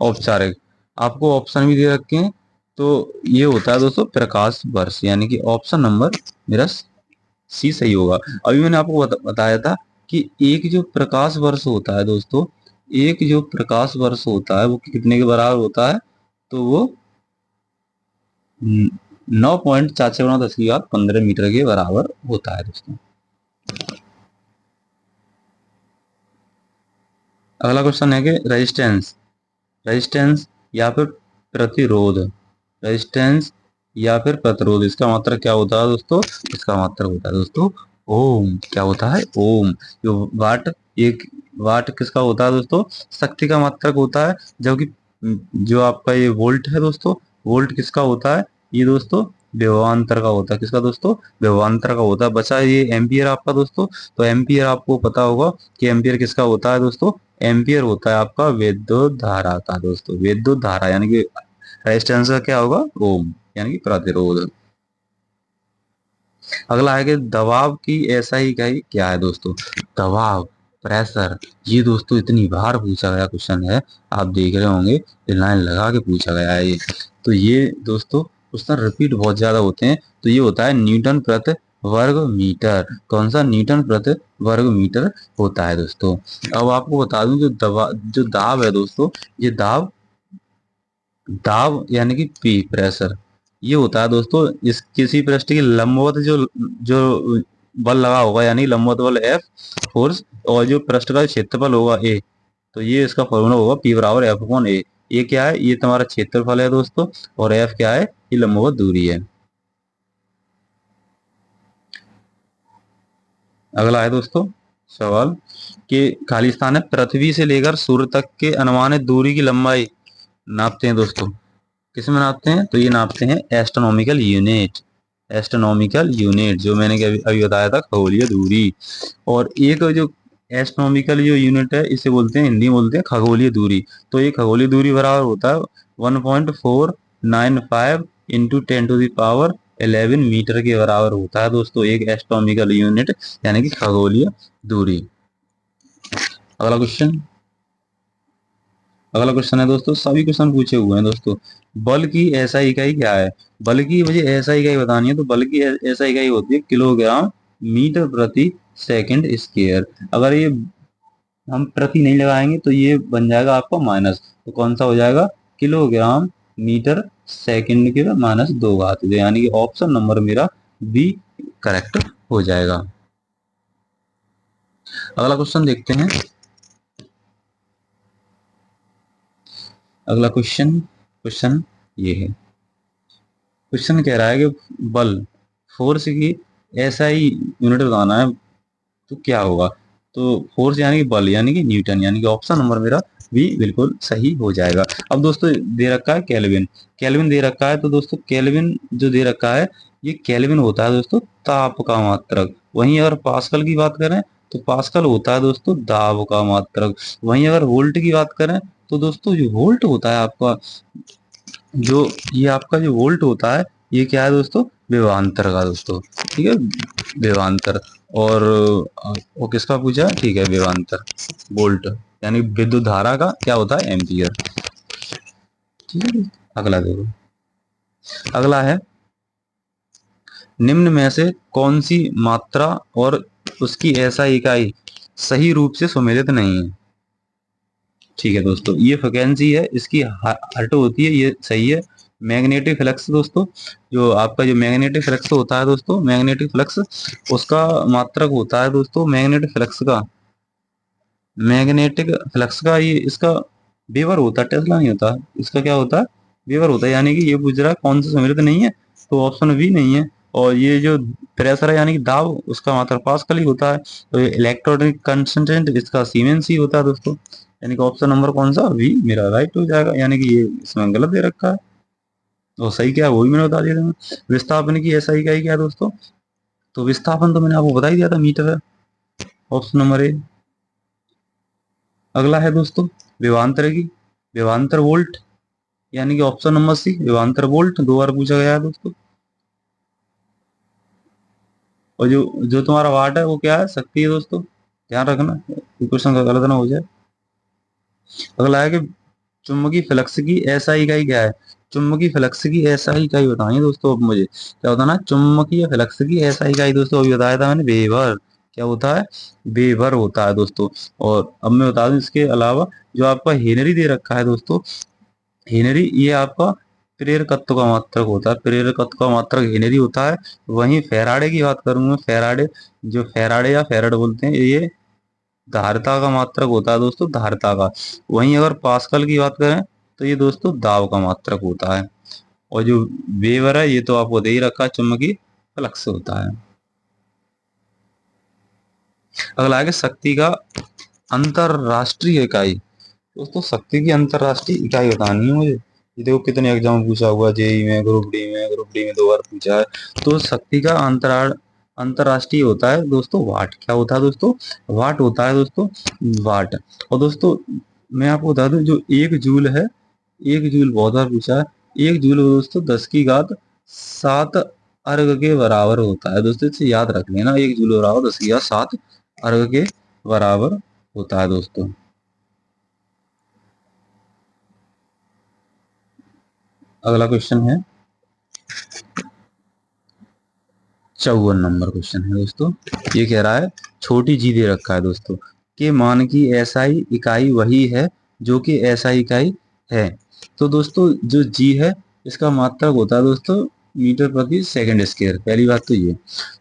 औपचारिक, आपको ऑप्शन भी दे रखे हैं। तो ये होता है दोस्तों प्रकाश वर्ष, यानी कि ऑप्शन नंबर मेरा सी सही होगा। अभी मैंने आपको बताया था कि एक जो प्रकाश वर्ष होता है दोस्तों, एक जो प्रकाश वर्ष होता है वो कितने के बराबर होता है, तो वो 9.4 × 10⁻15 मीटर के बराबर होता है दोस्तों। अगला क्वेश्चन है कि रेजिस्टेंस, रेजिस्टेंस या फिर प्रतिरोध, रेजिस्टेंस या फिर प्रतिरोध, इसका मात्रक क्या होता है दोस्तों, इसका मात्रक होता है दोस्तों ओम। क्या होता है, ओम। जो वाट, एक वाट किसका होता है दोस्तों, शक्ति का मात्रक होता है, जबकि जो आपका ये वोल्ट है दोस्तों, वोल्ट किसका होता है, ये दोस्तों विभवांतर का होता है। किसका दोस्तों, विभवांतर का होता है। बचा ये एम्पियर आपका दोस्तों, तो एम्पियर आपको पता होगा कि एम्पियर किसका होता है दोस्तों, एम्पियर होता है आपका विद्युत धारा का दोस्तों, विद्युत धारा, यानी कि रेजिस्टेंस का क्या होगा, ओम, यानी कि प्रतिरोध। अगला है कि दबाव की एसआई इकाई क्या है दोस्तों, दबाव, प्रेशर, ये दोस्तों इतनी बार पूछा गया क्वेश्चन है, आप देख रहे होंगे लाइन लगा के पूछा गया है ये। तो ये दोस्तों क्वेश्चन रिपीट बहुत ज्यादा होते हैं। तो ये होता है न्यूटन प्रति वर्ग मीटर। कौन सा, न्यूटन प्रति वर्ग मीटर होता है दोस्तों। अब आपको बता दूं जो दाब है दोस्तों, ये दाब, दाब यानी कि पी, प्रेशर, ये होता है दोस्तों इस किसी पृष्ठ की लंबवत जो जो बल लगा होगा, यानी लंबवत बल एफ फोर्स, और जो पृष्ठ का क्षेत्रफल होगा ए, तो ये इसका फॉर्मूला होगा पी बराबर एफ अपॉन ए। ये क्या है, ये तुम्हारा क्षेत्रफल है दोस्तों, और एफ क्या है, ये लंबवत दूरी है। अगला है दोस्तों सवाल कि खाली स्थान है, पृथ्वी से लेकर सूर्य तक के अनुमानित दूरी की लंबाई नापते हैं दोस्तों, किसमें नापते हैं, तो ये नापते हैं एस्ट्रोनॉमिकल यूनिट, एस्ट्रोनॉमिकल यूनिट, जो मैंने अभी अभी बताया था खगोलीय दूरी। और एक जो एस्ट्रोनॉमिकल जो यूनिट है इसे बोलते हैं, हिंदी में बोलते हैं खगोलीय दूरी। तो ये खगोलीय दूरी बराबर होता है 1.495 इंटू 10⁻11 मीटर के बराबर होता है दोस्तों एक एस्ट्रोनॉमिकल यूनिट, यानी कि खगोलीय दूरी। अगला क्वेश्चन, अगला क्वेश्चन है दोस्तों, सभी क्वेश्चन पूछे हुए हैं दोस्तों, बल की एसआई इकाई क्या है। बल की मुझे एसआई इकाई बतानी है, तो बल की एसआई इकाई होती है किलोग्राम मीटर प्रति सेकंड स्क्वायर। अगर ये हम प्रति नहीं लगाएंगे तो ये बन जाएगा आपका माइनस, तो कौन सा हो जाएगा, किलोग्राम मीटर सेकंड के -2 घात, यानी कि ऑप्शन नंबर मेरा बी करेक्ट हो जाएगा। अगला क्वेश्चन देखते हैं, अगला क्वेश्चन, क्वेश्चन ये है, क्वेश्चन कह रहा है कि बल, फोर्स की एसआई यूनिट बताना है, तो क्या होगा, तो फोर्स यानी कि बल यानी कि न्यूटन, यानी कि ऑप्शन नंबर मेरा भी बिल्कुल सही हो जाएगा। अब दोस्तों दे रखा है केल्विन, केल्विन दे रखा है, तो दोस्तों केल्विन जो दे रखा है, ये केल्विन होता है दोस्तों ताप का मात्रक। वहीं अगर पास्कल की बात करें तो पास्कल होता है दोस्तों दाब का मात्रक। वहीं अगर वोल्ट की बात करें तो दोस्तों जो वोल्ट होता है आपका, जो ये आपका जो वोल्ट होता है, ये क्या है दोस्तों, विभवांतर का दोस्तों, ठीक है, विभवांतर। और वो किसका पूछा है, ठीक है, विभवांतर, वोल्ट, यानी विद्युत धारा का क्या होता है, एम्पियर, ठीक है। अगला देखो, अगला है निम्न में से कौन सी मात्रा और उसकी ऐसा इकाई सही रूप से सुमेलित नहीं है। ठीक है दोस्तों, ये फ्रिक्वेंसी है, इसकी हर्ट होती है, ये सही है। मैग्नेटिक फ्लक्स दोस्तों, जो आपका जो मैग्नेटिक फ्लक्स होता है दोस्तों, मैग्नेटिक फ्लक्स उसका मात्रक होता है दोस्तों, मैग्नेटिक फ्लक्स का, मैग्नेटिक फ्लक्स का ये इसका वेबर होता है, टेस्ला नहीं होता, इसका क्या होता है, वेबर होता है। यानी कि ये पूछ रहा है कौन सा सम्मिलित नहीं है, तो ऑप्शन बी नहीं है। और ये जो प्रेशर है यानी कि दाब, उसका मात्रक पास्कल ही होता है। तो ये इलेक्ट्रॉनिक कंसंट्रेट इसका सीमेंस ही होता है दोस्तों। यानी कि ऑप्शन नंबर कौन सा, बी मेरा राइट हो जाएगा। यानी कि ये इसमें गलत दे रखा है, और सही क्या है वो भी मैंने बता दिया था। विस्थापन की ऐसा इकाई क्या है दोस्तों, तो विस्थापन तो मैंने आपको बता ही दिया था, मीटर है, ऑप्शन नंबर ए। अगला है दोस्तों विभवांतर की, विभवांतर वोल्ट, यानी कि ऑप्शन नंबर सी विभवांतर वोल्ट, 2 बार पूछा गया है दोस्तों। और जो जो तुम्हारा वाट है वो क्या है, शक्ति है दोस्तों, ध्यान रखना क्वेश्चन का गलत ना हो जाए। अगला है कि चुंबकीय फ्लक्स की एसआई इकाई क्या है, चुंबकीय फ्लक्स की एसआई इकाई बताइए दोस्तों। अब मुझे क्या होता है ना, चुंबकीय फ्लक्स की एसआई इकाई दोस्तों अभी बताया था मैंने, वेबर। क्या होता है, वेबर होता है दोस्तों। और अब मैं बता दूं इसके अलावा जो आपका हेनरी दे रखा है दोस्तों, हेनरी ये आपका प्रेरकत्व का मात्रक होता है, प्रेरकत्व का मात्रक हेनरी होता है। वहीं फेराडे की बात करूंगा, फेराडे, जो फेराडे या फेराड बोलते हैं, ये धारिता का मात्रक होता है दोस्तों, धारिता का। वहीं अगर पास्कल की बात करें तो ये दोस्तों दाब का मात्रक होता है। और जो वेबर है ये तो आपको दे ही रखा है, चुंबकीय फ्लक्स होता है। अगला है कि शक्ति का अंतरराष्ट्रीय इकाई, दोस्तों शक्ति की अंतरराष्ट्रीय इकाई बतानी है मुझे। ये देखो कितने एग्जाम पूछा हुआ, जेई में, ग्रुप डी में 2 बार पूछा है। तो शक्ति का अंतरराष्ट्रीय होता है दोस्तों वाट। क्या होता है दोस्तों, वाट होता है दोस्तों, वाट। और दोस्तों मैं आपको बता दूं, जो 1 जूल है, 1 जूल बहुत बार पूछा है, 1 जूल दोस्तों 10 की घात 7 अर्ग के बराबर होता है दोस्तों। इसे याद रख लेना, 1 जूल बराबर 10 की घात 7 अर्ग के बराबर होता है दोस्तों। अगला क्वेश्चन है 54 नंबर क्वेश्चन है दोस्तों। ये कह रहा है छोटी जी दे रखा है दोस्तों, के मान की एसआई इकाई वही है जो कि एसआई इकाई है। तो दोस्तों जो जी है इसका मात्रक होता है दोस्तों मीटर प्रति सेकंड स्क्वायर, पहली बात तो ये।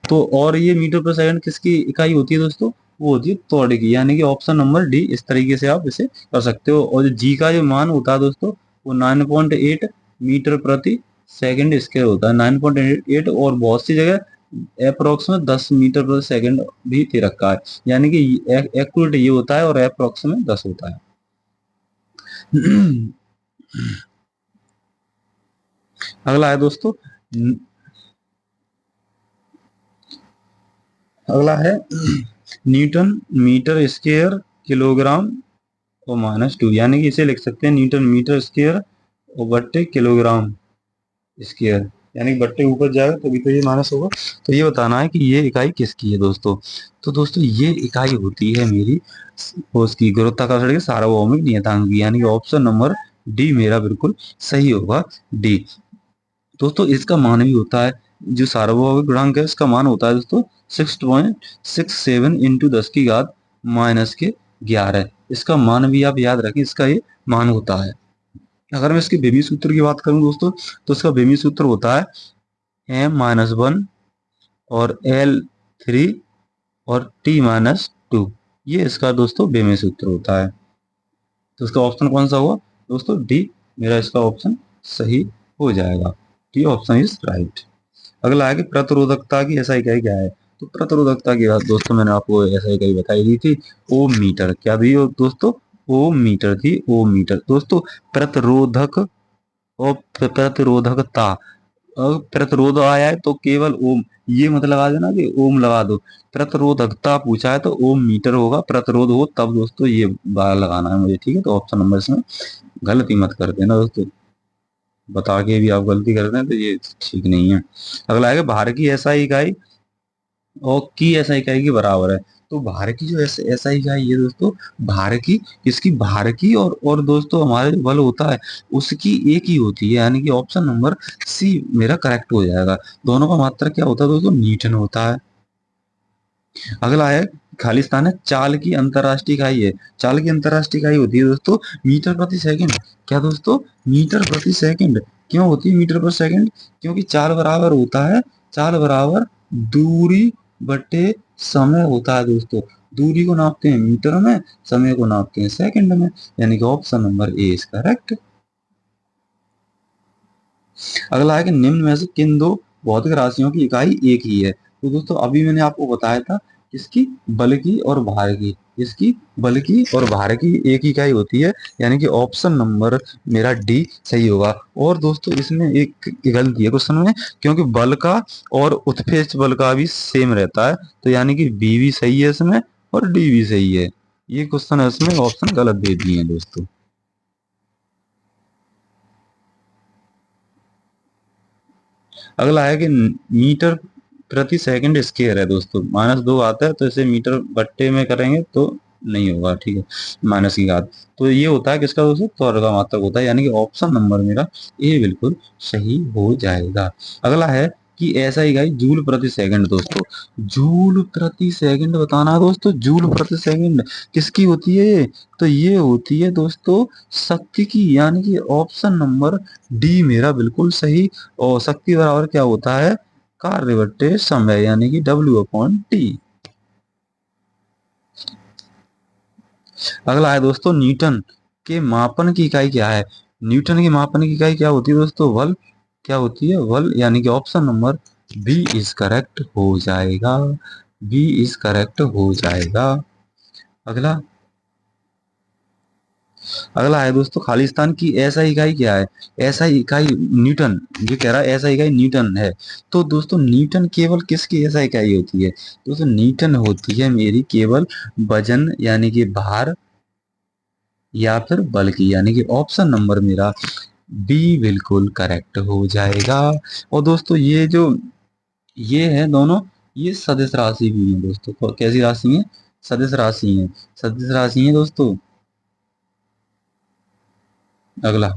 तो और ये मीटर प्रति सेकंड किसकी इकाई होती है दोस्तों, वो होती है त्वरण की, यानी कि ऑप्शन नंबर डी। इस तरीके से आप इसे कर सकते हो। और जी का जो मान होता है दोस्तों वो 9.8 मीटर प्रति सेकंड स्क्वायर होता है, 9.8। और बहुत सी जगह अप्रोक्स में 10 मीटर प्रति सेकंड भी दे रखा है, यानी कि एक्यूरेट ये होता है और अप्रोक्स में 10 होता है। अगला है दोस्तों, अगला है न्यूटन मीटर स्क्वायर किलोग्राम और -2, यानी कि इसे लिख सकते हैं न्यूटन मीटर स्क्वायर और बट्टे किलोग्राम स्क्वायर, यानी कि बट्टे ऊपर जाएगा तभी तो ये माइनस होगा। तो ये बताना है कि ये इकाई किसकी है दोस्तों। तो दोस्तों ये इकाई होती है मेरी उसकी गुरुत्वाकर्षण के सार्वभौमिक नियतांक की, यानी कि ऑप्शन नंबर डी मेरा बिल्कुल सही होगा, डी। दोस्तों इसका मान भी होता है, जो सार्वभौमिक गुणांक है इसका मान होता है दोस्तों 6.67 इंटू 10 की घात -11। इसका मान भी आप याद रखें, इसका ये मान होता है। अगर मैं इसके बेमी सूत्र की बात करूं दोस्तों, तो इसका बेमी सूत्र होता है m-1 और L3 और T-2। ये इसका दोस्तों बेमी सूत्र होता है। तो इसका ऑप्शन कौन सा हुआ दोस्तों, डी मेरा इसका ऑप्शन सही हो जाएगा, डी ऑप्शन इज राइट। अगला है कि प्रतिरोधकता की ऐसा इकाई क्या है। तो प्रतिरोधकता की बात दोस्तों मैंने आपको ऐसा इकाई बताई दी थी, ओम मीटर। क्या भी हो दोस्तों, ओम मीटर थी, ओम मीटर दोस्तों। प्रतिरोधक और प्रतिरोधकता, अब प्रतिरोध आया है तो केवल ओम, ये मत लगा देना कि ओम लगा दो। प्रतिरोधकता पूछा है तो ओम मीटर होगा, प्रतिरोध हो तब दोस्तों ये बार लगाना है मुझे, ठीक है। तो ऑप्शन नंबर इसमें गलती मत कर देना दोस्तों, बता के भी आप गलती कर रहे हैं तो ये ठीक नहीं है। अगला है कि भार की ऐसा इकाई और की ऐसा इकाई के बराबर है। तो भार की जो ऐसा इकाई है दोस्तों, भार की, इसकी भार की और दोस्तों हमारे जो बल होता है उसकी एक ही होती है, यानी कि ऑप्शन नंबर सी मेरा करेक्ट हो जाएगा। दोनों का मात्रक क्या होता है दोस्तों, न्यूटन होता है। अगला है खालिस्तान है चाल की अंतरराष्ट्रीय इकाई है। चाल की अंतरराष्ट्रीय इकाई होती है दोस्तों मीटर प्रति सेकंड। क्या दोस्तों, मीटर प्रति सेकंड। क्यों होती है मीटर प्रति सेकंड, क्योंकि चाल बराबर होता है, चाल बराबर दूरी बटे समय होता है दोस्तों। दूरी को नापते हैं मीटर में, समय को नापते हैं सेकंड में, यानी कि option number A is correct. अगला है कि निम्न में से किन दो भौतिक राशियों की इकाई एक ही है। तो दोस्तों अभी मैंने आपको बताया था किसकी, बल की और भार की, इसकी, बल की और भार की एक इकाई होती है, यानी कि ऑप्शन नंबर मेरा डी सही होगा। और दोस्तों इसमें एक गलती है क्वेश्चन में, क्योंकि बल का और उत्प्रेरक बल का भी सेम रहता है, तो यानी कि बी भी सही है इसमें और डी भी सही है। ये क्वेश्चन है इसमें ऑप्शन गलत दे दिए हैं दोस्तों। अगला है कि मीटर प्रति सेकंड स्क्वायर है दोस्तों, -2 आता है, तो इसे मीटर बट्टे में करेंगे तो नहीं होगा, ठीक है, माइनस की घात। तो ये होता है किसका दोस्तों, त्वरण का मात्रक होता है, यानी कि ऑप्शन नंबर मेरा ए बिल्कुल सही हो जाएगा। अगला है कि ऐसा इकाई जूल प्रति सेकंड दोस्तों। जूल प्रति सेकंड बताना है दोस्तों, जूल प्रति सेकंड किसकी होती है ये, तो ये होती है दोस्तों शक्ति की, यानी कि ऑप्शन नंबर डी मेरा बिल्कुल सही। और शक्ति बराबर क्या होता है, कार्य बट्टे समय, यानी कि W/T। अगला है दोस्तों न्यूटन के मापन की इकाई क्या है। न्यूटन की मापन की इकाई क्या होती है दोस्तों, बल। क्या होती है, बल, यानी कि option number B is correct हो जाएगा, बी इज करेक्ट हो जाएगा। अगला अगला है दोस्तों खालिस्तान की ऐसा इकाई क्या है। ऐसा इकाई न्यूटन, ये कह रहा है ऐसा इकाई न्यूटन है। तो दोस्तों न्यूटन केवल किसकी ऐसा इकाई होती है, दोस्तों न्यूटन होती है मेरी केवल वजन, यानी कि भार या फिर बल की, यानी कि ऑप्शन नंबर मेरा बी बिल्कुल करेक्ट हो जाएगा। और दोस्तों ये है दोनों, ये सदिश राशि भी है दोस्तों। कैसी राशि है, सदिश राशि है, सदिश राशि है दोस्तों। अगला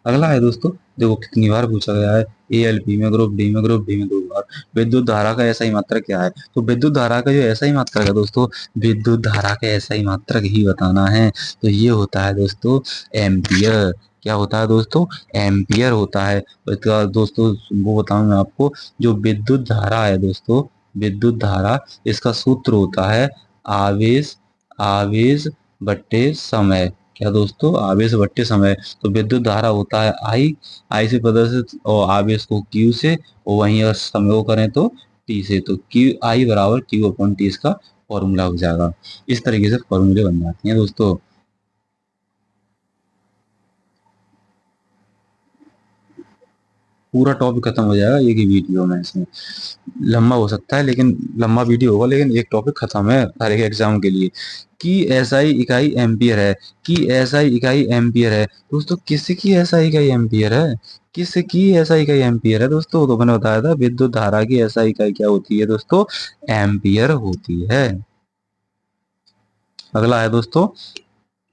अगला है दोस्तों, देखो कितनी बार पूछा गया है, एएलपी में, ग्रुप डी में, ग्रुप डी में 2 बार। विद्युत धारा का ऐसा ही मात्रक क्या है, तो विद्युत धारा का जो ऐसा ही मात्रक है दोस्तों, विद्युत धारा का ऐसा ही मात्रक ही बताना है। तो ये होता है दोस्तों एम्पियर। क्या होता है दोस्तों, एम्पियर होता है। तो इसका दोस्तों वो बताऊं मैं आपको, जो विद्युत धारा है दोस्तों, विद्युत धारा, इसका सूत्र होता है आवेश, आवेश बट्टे समय। क्या दोस्तों, आवेश बट्टे समय। तो विद्युत धारा होता है आई, आई से प्रदर्शित और आवेश को क्यू से, और वहीं अगर समय को करें तो टी से, तो क्यू आई बराबर Q/T इसका फॉर्मूला हो जाएगा। इस तरीके से फॉर्मूले बन जाते हैं दोस्तों। पूरा टॉपिक खत्म हो जाएगा एक ही वीडियो में, इसमें लंबा हो सकता है, लेकिन लंबा वीडियो होगा, लेकिन एक टॉपिक खत्म है हर एक एग्जाम के लिए। कि एसआई इकाई एम्पियर है, कि एसआई इकाई एम्पियर है दोस्तों, किसकी एसआई इकाई एम्पियर है, किसकी एसआई इकाई एम्पियर है दोस्तों, तो मैंने बताया था विद्युत धारा की एसआई इकाई क्या होती है दोस्तों, एम्पियर होती है। अगला है दोस्तों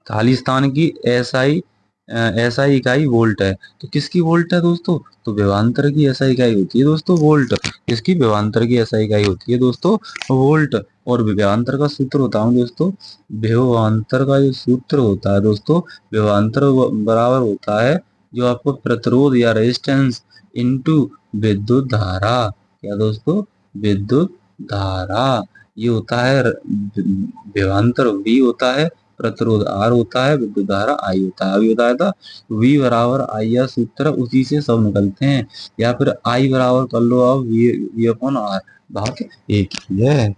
खालिस्तान की एसआई एसआई इकाई वोल्ट है। तो किसकी वोल्ट है दोस्तों, तो विभवांतर की एसआई इकाई होती है दोस्तों वोल्ट। किसकी, विभवांतर की एसआई इकाई होती है दोस्तों वोल्ट। और विभवांतर का सूत्र बताऊं दोस्तों, विभवांतर का जो सूत्र होता है दोस्तों, विभवांतर बराबर होता है जो आपको प्रतिरोध या रेजिस्टेंस इनटू विद्युत धारा। क्या दोस्तों, विद्युत धारा। ये होता है विभवांतर V होता है, प्रतिरोध R होता है, विद्युत धारा I होता है। अभी बताया था V बराबर I या सूत्र उसी से सब निकलते हैं, या फिर I बराबर कर लो आप V/R, बात एक ही है।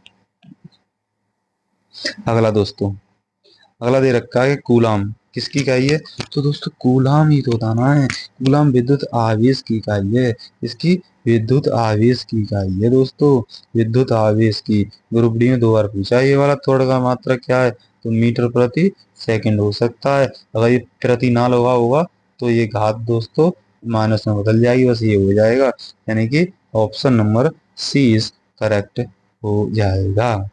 अगला दोस्तों, अगला दे रखा है कूलाम किसकी इकाई है, तो दोस्तों कूलाम ही तो बताना है। कूलाम विद्युत आवेश की इकाई है, इसकी विद्युत आवेश की इकाई है दोस्तों, विद्युत आवेश की। ग्रुप डी में 2 बार पूछा है ये वाला। त्वरण का मात्रक क्या है, तो मीटर प्रति सेकंड हो सकता है। अगर ये प्रति ना लगा होगा तो ये घात दोस्तों माइनस में बदल जाएगी, बस ये हो जाएगा, यानी कि option number C is correct हो जाएगा।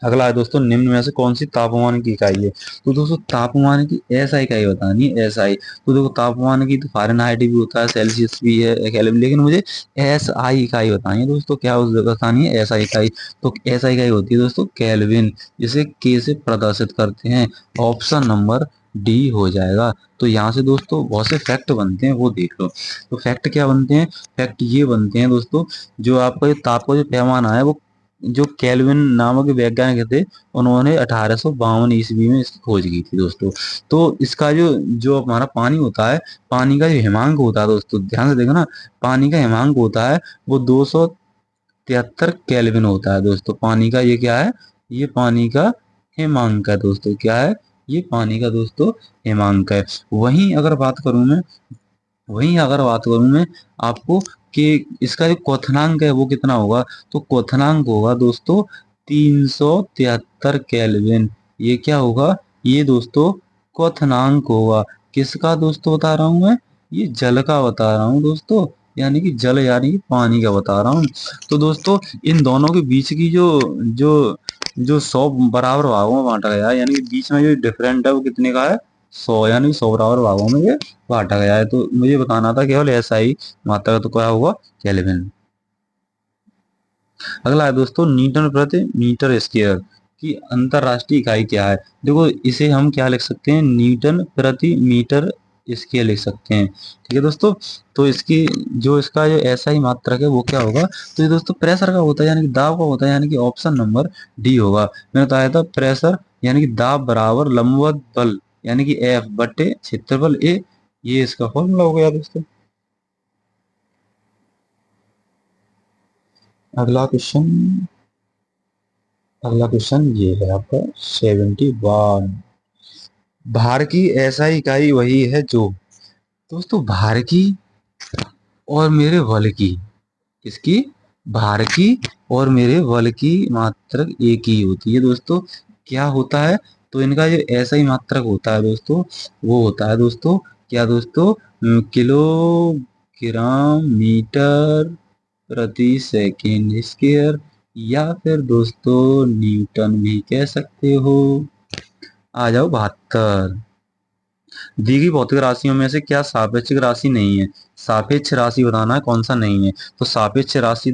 अगला है दोस्तों निम्न में से कौन सी तापमान की इकाई है, तो दोस्तों तापमान की ऐसा इकाई बतानी है, एस आई। तो देखो तापमान की तो फ़ारेनहाइट भी होता है, सेल्सियस भी है, केल्विन, लेकिन मुझे एस आई इकाई बतानी है दोस्तों। क्या बतानी है, एस आई इकाई। तो एस आई इकाई होती है दोस्तों केल्विन, जिसे के से प्रदर्शित करते हैं। ऑप्शन नंबर डी हो जाएगा। तो यहाँ से दोस्तों बहुत से फैक्ट बनते हैं, वो देख लो। तो फैक्ट क्या बनते हैं, फैक्ट ये बनते हैं दोस्तों, जो आपका ये ताप का जो पैमाना है वो, जो केल्विन नामक वैज्ञानिक थे, उन्होंने 1852 ईस्वी में इसकी खोज की थी दोस्तों। तो इसका जो जो हमारा पानी होता है, पानी का जो हिमांक होता है दोस्तों, ध्यान से देखो ना, पानी का हिमांक होता है वो 273 केल्विन होता है दोस्तों। पानी का ये क्या है, ये पानी का हिमांक है दोस्तों। क्या है? ये पानी का दोस्तों हिमांक है। वहीं अगर बात करूं मैं वहीं अगर बात करूं मैं आपको कि इसका जो क्वथनांक है वो कितना होगा, तो क्वथनांक होगा दोस्तों 373 केल्विन। ये क्या होगा? ये दोस्तों क्वथनांक होगा। किसका दोस्तों बता रहा हूं मैं? ये जल का बता रहा हूं दोस्तों, यानी कि जल यानी कि पानी का बता रहा हूं। तो दोस्तों इन दोनों के बीच की जो जो जो 100 बराबर भागों में बांटा गया है, यानी कि बीच में जो डिफरेंट है वो कितने का है? 100, यानी 100 बराबर भागों में ये बांटा गया है। तो मुझे बताना था केवल ऐसा ही मात्रा, तो क्या हुआ? केल्विन। अगला है दोस्तों न्यूटन प्रति मीटर स्क्वायर की अंतरराष्ट्रीय इकाई क्या है। देखो इसे हम क्या लिख सकते हैं? न्यूटन प्रति मीटर स्क्वायर लिख सकते हैं। ठीक है दोस्तों। तो इसकी जो इसका जो ऐसा ही मात्रक है वो क्या होगा? तो ये दोस्तों प्रेशर का होता है, यानी कि दाब का होता है, यानी कि ऑप्शन नंबर डी होगा। मैंने बताया था प्रेशर यानी कि दाब बराबर लंबवत बल यानी कि एफ बटे क्षेत्रफल ए। ये इसका फॉर्मूला हो गया दोस्तों। अगला क्वेश्चन अगला क्वेश्चन ये है आपका 71। भार की ऐसा इकाई वही है जो, दोस्तों भार की और मेरे बल की, किसकी? भार की और मेरे बल की मात्रक एक ही होती है दोस्तों। क्या होता है? तो इनका जो ऐसा ही मात्रक होता है दोस्तों, वो होता है दोस्तों क्या दोस्तों? किलोग्राम मीटर प्रति सेकेंड स्क्वायर, या फिर दोस्तों न्यूटन भी कह सकते हो। आ जाओ 72। दी गई भौतिक राशियों में से क्या सापेक्षिक राशि नहीं है? सापेक्ष राशि बताना है कौन सा नहीं है। तो सापेक्ष राशि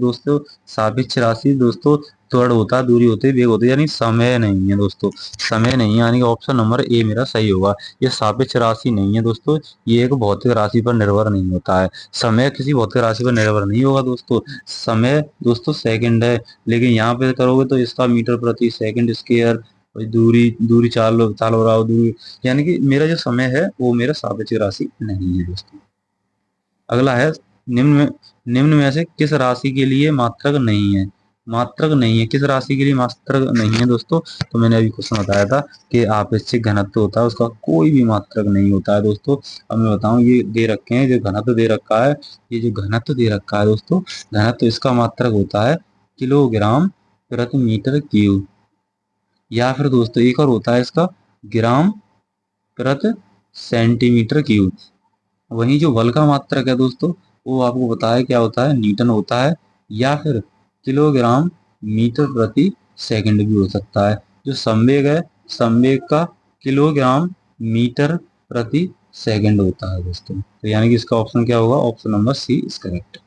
दोस्तों त्वरण होता है, दूरी होती है, वेग होती है, यानी समय नहीं है दोस्तों। समय नहीं है, यानी कि ऑप्शन नंबर ए मेरा सही होगा। ये सापेक्ष राशि नहीं है दोस्तों। ये एक भौतिक राशि पर निर्भर नहीं होता है। समय किसी भौतिक राशि पर निर्भर नहीं होगा दोस्तों। समय दोस्तों सेकंड है, लेकिन यहाँ पे करोगे तो इसका मीटर प्रति सेकंड स्क्वायर, और दूरी दूरी चाल चाल हो रहा हो दूरी, यानी कि मेरा जो समय है वो मेरा सापेक्ष राशि नहीं है दोस्तों। अगला है निम्न में से किस राशि के लिए मात्रक नहीं है? मात्रक नहीं है, किस राशि के लिए मात्रक नहीं है दोस्तों? तो मैंने अभी क्वेश्चन बताया था कि आपेक्षिक घनत्व होता है, उसका कोई भी मात्रक नहीं होता है दोस्तों। अब मैं बताऊं, ये दे रखे हैं जो घनत्व दे रखा है, ये जो घनत्व दे रखा है दोस्तों, घनत्व इसका मात्रक होता है किलोग्राम प्रति मीटर क्यूब, या फिर दोस्तों एक और होता है इसका ग्राम प्रति सेंटीमीटर क्यूब। वहीं जो बल का मात्रक है दोस्तों, वो आपको पता है क्या होता है? न्यूटन होता है, या फिर किलोग्राम मीटर प्रति सेकंड भी हो सकता है। जो संवेग है, संवेग का किलोग्राम मीटर प्रति सेकंड होता है दोस्तों। तो यानी कि इसका ऑप्शन क्या होगा? Option number C is correct.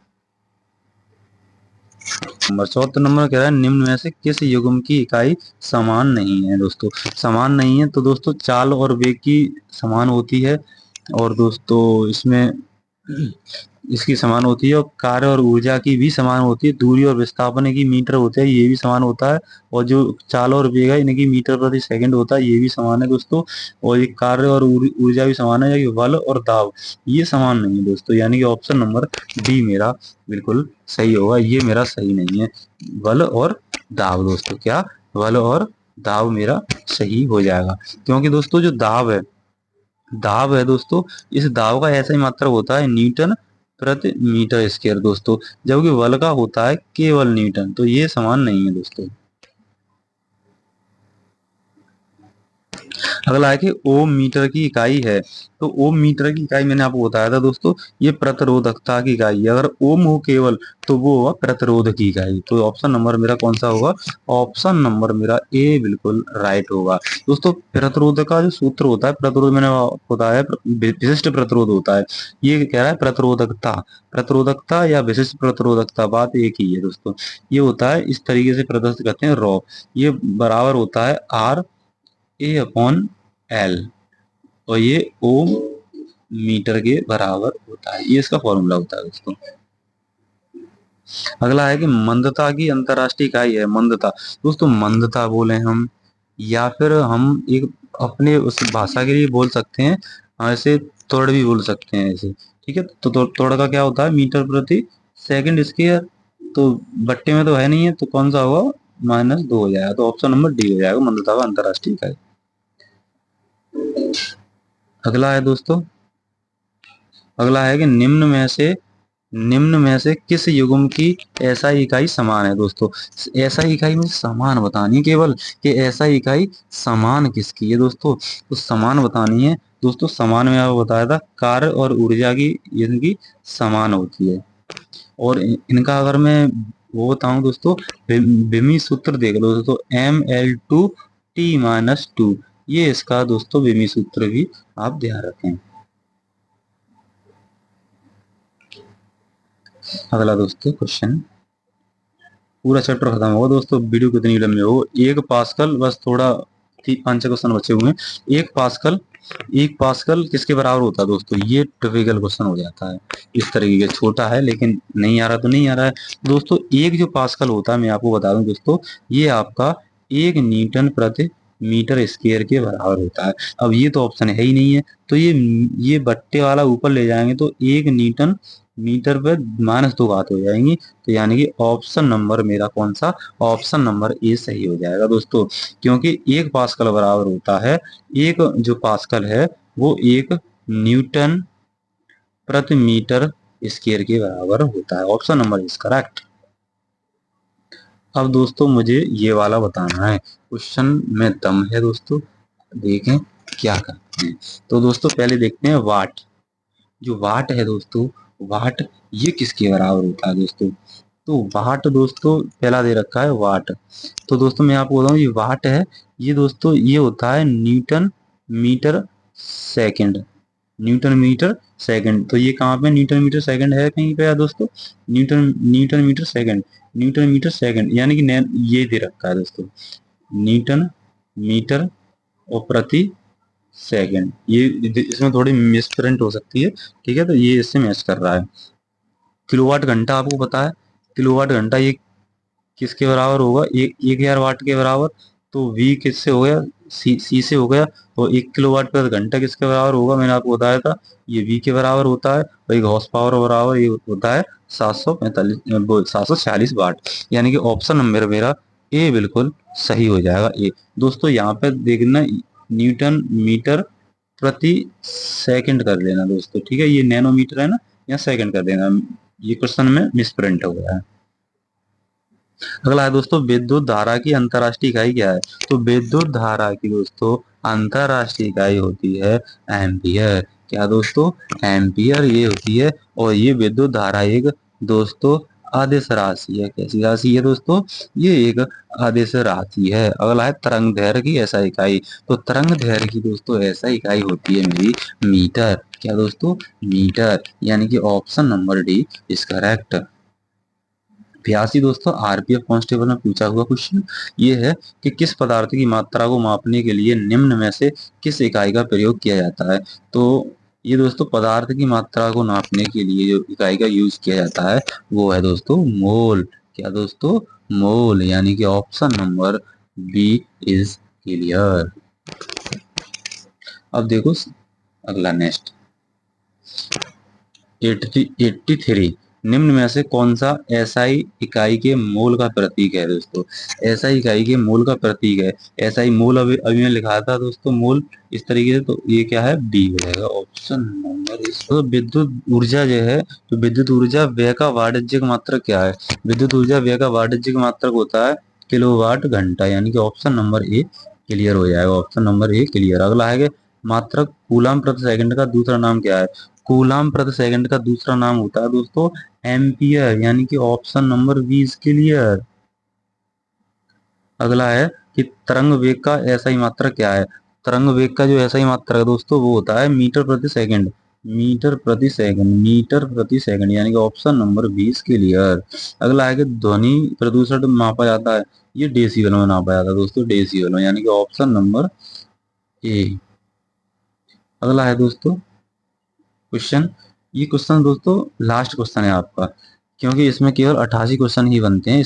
Number 74 कह रहा है निम्न में से किस युग्म की इकाई समान नहीं है दोस्तों? समान नहीं है तो दोस्तों चाल और वेग की समान होती है, और दोस्तों इसमें इसकी समान होती है, और कार्य और ऊर्जा की भी समान होती है। दूरी और विस्थापन की मीटर होता है, ये भी समान होता है। और जो चाल और वेग है इनकी मीटर प्रति सेकंड होता है, ये भी समान है दोस्तों। और ये कार्य और ऊर्जा भी समान है, यानी बल और दाब ये समान नहीं है दोस्तों। यानी कि ऑप्शन नंबर डी मेरा बिल्कुल सही होगा। ये मेरा सही नहीं है, बल और दाब दोस्तों। क्या? बल और दाब मेरा सही हो जाएगा, क्योंकि दोस्तों जो दाब है दोस्तों, इस दाब का ऐसा ही मात्रक होता है न्यूटन प्रति मीटर स्क्वायर दोस्तों, जबकि बल का होता है केवल न्यूटन। तो ये समान नहीं है दोस्तों। अगला है कि ओम मीटर की इकाई है। तो ओम मीटर की इकाई मैंने आपको बताया था दोस्तों, ये प्रतिरोधकता की इकाई है। अगर ओम हो केवल तो वो होगा प्रतिरोध की इकाई। तो ऑप्शन नंबर मेरा कौन सा होगा? ऑप्शन नंबर मेरा ए बिल्कुल राइट होगा दोस्तों। प्रतिरोध का जो सूत्र होता है, प्रतिरोध मैंने आपको बताया विशिष्ट प्रतिरोध होता है। ये कह रहा है प्रतिरोधकता, प्रतिरोधकता या विशिष्ट प्रतिरोधकता, बात एक ही है दोस्तों। ये होता है इस तरीके से प्रदर्शित करते हैं रॉ, ये बराबर होता है आर ए अपॉन एल, और ये ओम मीटर के बराबर होता है। ये इसका फॉर्मूला होता है दोस्तों। अगला है कि मंदता की अंतरराष्ट्रीय इकाई है। मंदता दोस्तों, मंदता बोले हम, या फिर हम एक अपने उस भाषा के लिए बोल सकते हैं, ऐसे त्वरण भी बोल सकते हैं ऐसे। ठीक है, तो त्वरण का क्या होता है? मीटर प्रति सेकंड स्क्वायर। तो बट्टे में तो है नहीं है, तो कौन सा होगा? -2 हो जाएगा, तो ऑप्शन नंबर डी हो जाएगा मंदता का अंतरराष्ट्रीय इकाई। अगला है दोस्तों, अगला है कि निम्न में से किस युग्म की एसआई इकाई समान है दोस्तों। एसआई इकाई में समान बतानी है केवल, कि एसआई इकाई समान किसकी है दोस्तों, तो समान बतानी है दोस्तों। समान में आपको बताया था कार्य और ऊर्जा की इनकी समान होती है। और इनका अगर मैं वो बताऊं दोस्तों, विमी सूत्र देख लो दोस्तों, Ml2T-2, ये इसका दोस्तों विमी सूत्र भी आप ध्यान रखें। अगला दोस्तों क्वेश्चन, पूरा चैप्टर खत्म होगा दोस्तों, वीडियो कितनी लंबी हो, 1 पास्कल, बस थोड़ा 5 क्वेश्चन बचे हुए हैं। 1 पास्कल, 1 पास्कल किसके बराबर होता है दोस्तों, ये टिपिकल क्वेश्चन हो जाता है इस तरीके का। छोटा है लेकिन नहीं आ रहा तो नहीं आ रहा है दोस्तों। एक जो पास्कल होता है, मैं आपको बता दूं दोस्तों, ये आपका 1 न्यूटन प्रति मीटर स्क्वायर के बराबर होता है। अब ये तो ऑप्शन है ही नहीं है, तो ये बट्टे वाला ऊपर ले जाएंगे तो 1 न्यूटन मीटर पे -2 घात हो जाएंगी, तो यानी कि ऑप्शन नंबर मेरा कौन सा, ऑप्शन नंबर ए सही हो जाएगा दोस्तों। क्योंकि 1 पास्कल बराबर होता है, एक जो पास्कल है वो 1 न्यूटन प्रति मीटर स्क्वायर के बराबर होता है। Option number is correct. अब दोस्तों मुझे ये वाला बताना है, क्वेश्चन में दम है दोस्तों, देखें क्या करते हैं। तो दोस्तों पहले देखते हैं वाट। जो वाट है दोस्तों, वाट ये किसके बराबर होता है दोस्तों, तो वाट दोस्तों पहला दे रखा है वाट। तो दोस्तों मैं आपको बताऊं, ये वाट है, ये दोस्तों ये होता है newton metre second. Newton metre second, तो ये कहाँ पे न्यूटन मीटर सेकंड है, कहीं पे है दोस्तों, newton newton metre second, newton metre second, यानी कि ये दे रखा है दोस्तों, न्यूटन मीटर और प्रति सेकंड। ये इसमें थोड़ी मिसप्रिंट हो सकती है, ठीक है, तो ये इससे मैच कर रहा है। किलोवाट घंटा आपको पता है, किलोवाट घंटा ये किसके बराबर होगा, 1000 वाट के बराबर। तो V किससे हो गया, सी से हो गया। और 1 किलोवाट पर घंटा किसके बराबर होगा, मैंने आपको बताया था, ये V के बराबर होता है। और 1 हॉर्स पावर बराबर ये होता है 746 वाट। यानी कि ऑप्शन नंबर मेरा ए बिल्कुल सही हो जाएगा, ए। दोस्तों यहाँ पे देखना, न्यूटन मीटर प्रति सेकंड कर लेना दोस्तों, ठीक है, ये नैनोमीटर है ना, या सेकंड कर देना, ये क्वेश्चन में मिसप्रिंट हो गया है। अगला है दोस्तों, विद्युत धारा की अंतरराष्ट्रीय इकाई क्या है। तो विद्युत धारा की दोस्तों अंतरराष्ट्रीय इकाई होती है एम्पियर। क्या दोस्तों, एम्पियर ये होती है। और ये विद्युत धारा एक दोस्तों आदिश राशि है। कैसी राशि है दोस्तों, ये एक आदिश राशि है। अगला है तरंग दैर्घ्य की ऐसा इकाई। तो तरंग दैर्घ्य की दोस्तों ऐसा इकाई होती है मेरी मीटर। क्या दोस्तों, मीटर, यानी कि option number D is correct. 82 दोस्तों, आरपीएफ कांस्टेबल में पूछा हुआ क्वेश्चन ये है कि किस पदार्थ की मात्रा को मापने के लिए निम्न में से किस इकाई का प्रयोग किया जाता है। तो ये दोस्तों पदार्थ की मात्रा को नापने के लिए जो इकाई का यूज किया जाता है वो है दोस्तों मोल। क्या दोस्तों, मोल, यानी कि option number B is clear. अब देखो अगला नेक्स्ट, 83, निम्न में से कौन सा एसआई इकाई के मोल का प्रतीक है दोस्तों। एसआई इकाई के मोल का प्रतीक है, एसआई मोल, अभी अभी मैं लिखा था दोस्तों मोल इस तरीके से, तो ये क्या है, डी हो जाएगा, ऑप्शन नंबर इस। तो विद्युत ऊर्जा जो है, तो विद्युत ऊर्जा व्यय का वाणिज्यिक मात्रक क्या है। विद्युत ऊर्जा व्यय का वाणिज्यिक मात्रक होता है किलोवाट घंटा, यानी कि ऑप्शन नंबर ए क्लियर हो जाएगा, ऑप्शन नंबर ए क्लियर। अगला है कि मात्रक कूलम प्रति सेकंड का दूसरा नाम क्या है। कूलम प्रति सेकंड का दूसरा नाम होता है दोस्तों एम्पियर, यानी कि option number B is clear. अगला है कि तरंग वेग का एसआई मात्रक क्या है। तरंग वेग का जो एसआई मात्रक है दोस्तों वो होता है मीटर प्रति सेकंड, मीटर प्रति सेकंड, मीटर प्रति सेकंड, यानी कि ऑप्शन नंबर 20 क्लियर। अगला है कि ध्वनि प्रदूषण मापा जाता है, ये डेसिबल में नापा जाता है दोस्तों, डेसिबल में, यानी कि ऑप्शन नंबर ए। अगला है दोस्तों क्वेश्चन, ये क्वेश्चन दोस्तों लास्ट क्वेश्चन है आपका, क्योंकि इसमें केवल 88 क्वेश्चन ही बनते हैं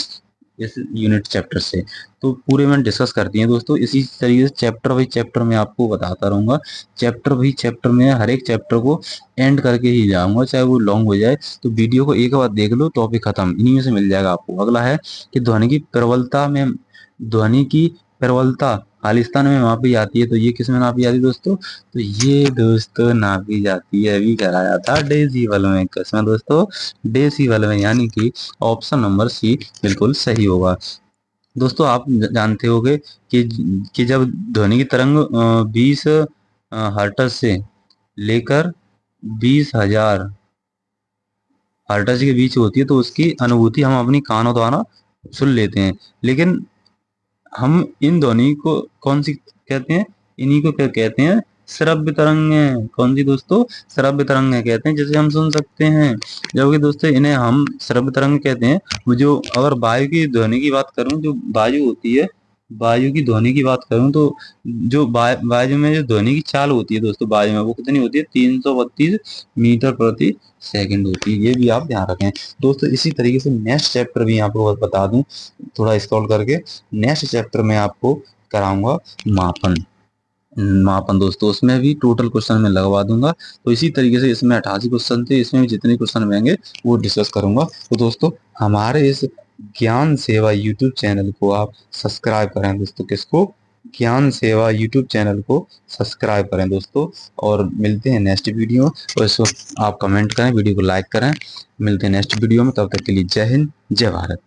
इस यूनिट चैप्टर से। तो पूरे में डिस्कस करती हैं दोस्तों। इसी तरीके से चैप्टर बाई चैप्टर में आपको बताता रहूंगा। चैप्टर बाई चैप्टर में हर एक चैप्टर को एंड करके ही जाऊंगा, चाहे वो लॉन्ग हो जाए। तो वीडियो को एक बार देख लो, टॉपिक खत्म, इन्हीं में से मिल जाएगा आपको। अगला है कि ध्वनि की प्रबलता खालिस्तान में मापी जाती है। तो ये किस में नापी जाती है दोस्तों? तो ये दोस्तों नापी जाती है, अभी कराया था डेसिबल में। किसमें दोस्तों? डेसिबल में, यानी कि ऑप्शन नंबर सी बिल्कुल सही होगा। दोस्तों आप जानते होंगे कि जब ध्वनि की तरंग 20 हर्ट्ज से लेकर 20,000 हर्ट्ज के बीच होती है, तो उसकी अनुभूति हम अपनी कानों द्वारा सुन लेते हैं। लेकिन हम इन ध्वनि को कौन सी कहते हैं? इन्हीं को क्या कहते हैं? श्रव्य तरंगें। कौन सी दोस्तों? श्रव्य तरंगें कहते हैं, जिसे हम सुन सकते हैं। जबकि दोस्तों इन्हें हम श्रव्य तरंग कहते हैं। वो जो, अगर वायु की ध्वनि की बात करूं, जो वायु होती है, वायु की ध्वनि की बात करूं, तो जो वायु में जो ध्वनि की चाल होती है दोस्तों, वायु में वो कितनी होती है? 332 मीटर प्रति सेकंड होती है। ये भी आप ध्यान रखें दोस्तों। इसी तरीके से नेक्स्ट चैप्टर भी आपको बता दूं, थोड़ा स्क्रॉल करके। नेक्स्ट चैप्टर में आपको कराऊंगा मापन। मापन दोस्तों, उसमें भी टोटल क्वेश्चन में लगवा दूंगा। तो इसी तरीके से इसमें 88 क्वेश्चन थे, इसमें भी जितने क्वेश्चन रहेंगे वो डिस्कस करूंगा। तो दोस्तों हमारे इस ज्ञान सेवा यूट्यूब चैनल को आप सब्सक्राइब करें दोस्तों। किसको? ज्ञान सेवा यूट्यूब चैनल को सब्सक्राइब करें दोस्तों। और मिलते हैं नेक्स्ट वीडियो। और इसको आप कमेंट करें, वीडियो को लाइक करें। मिलते हैं नेक्स्ट वीडियो में, तब तक के लिए जय हिंद, जय भारत।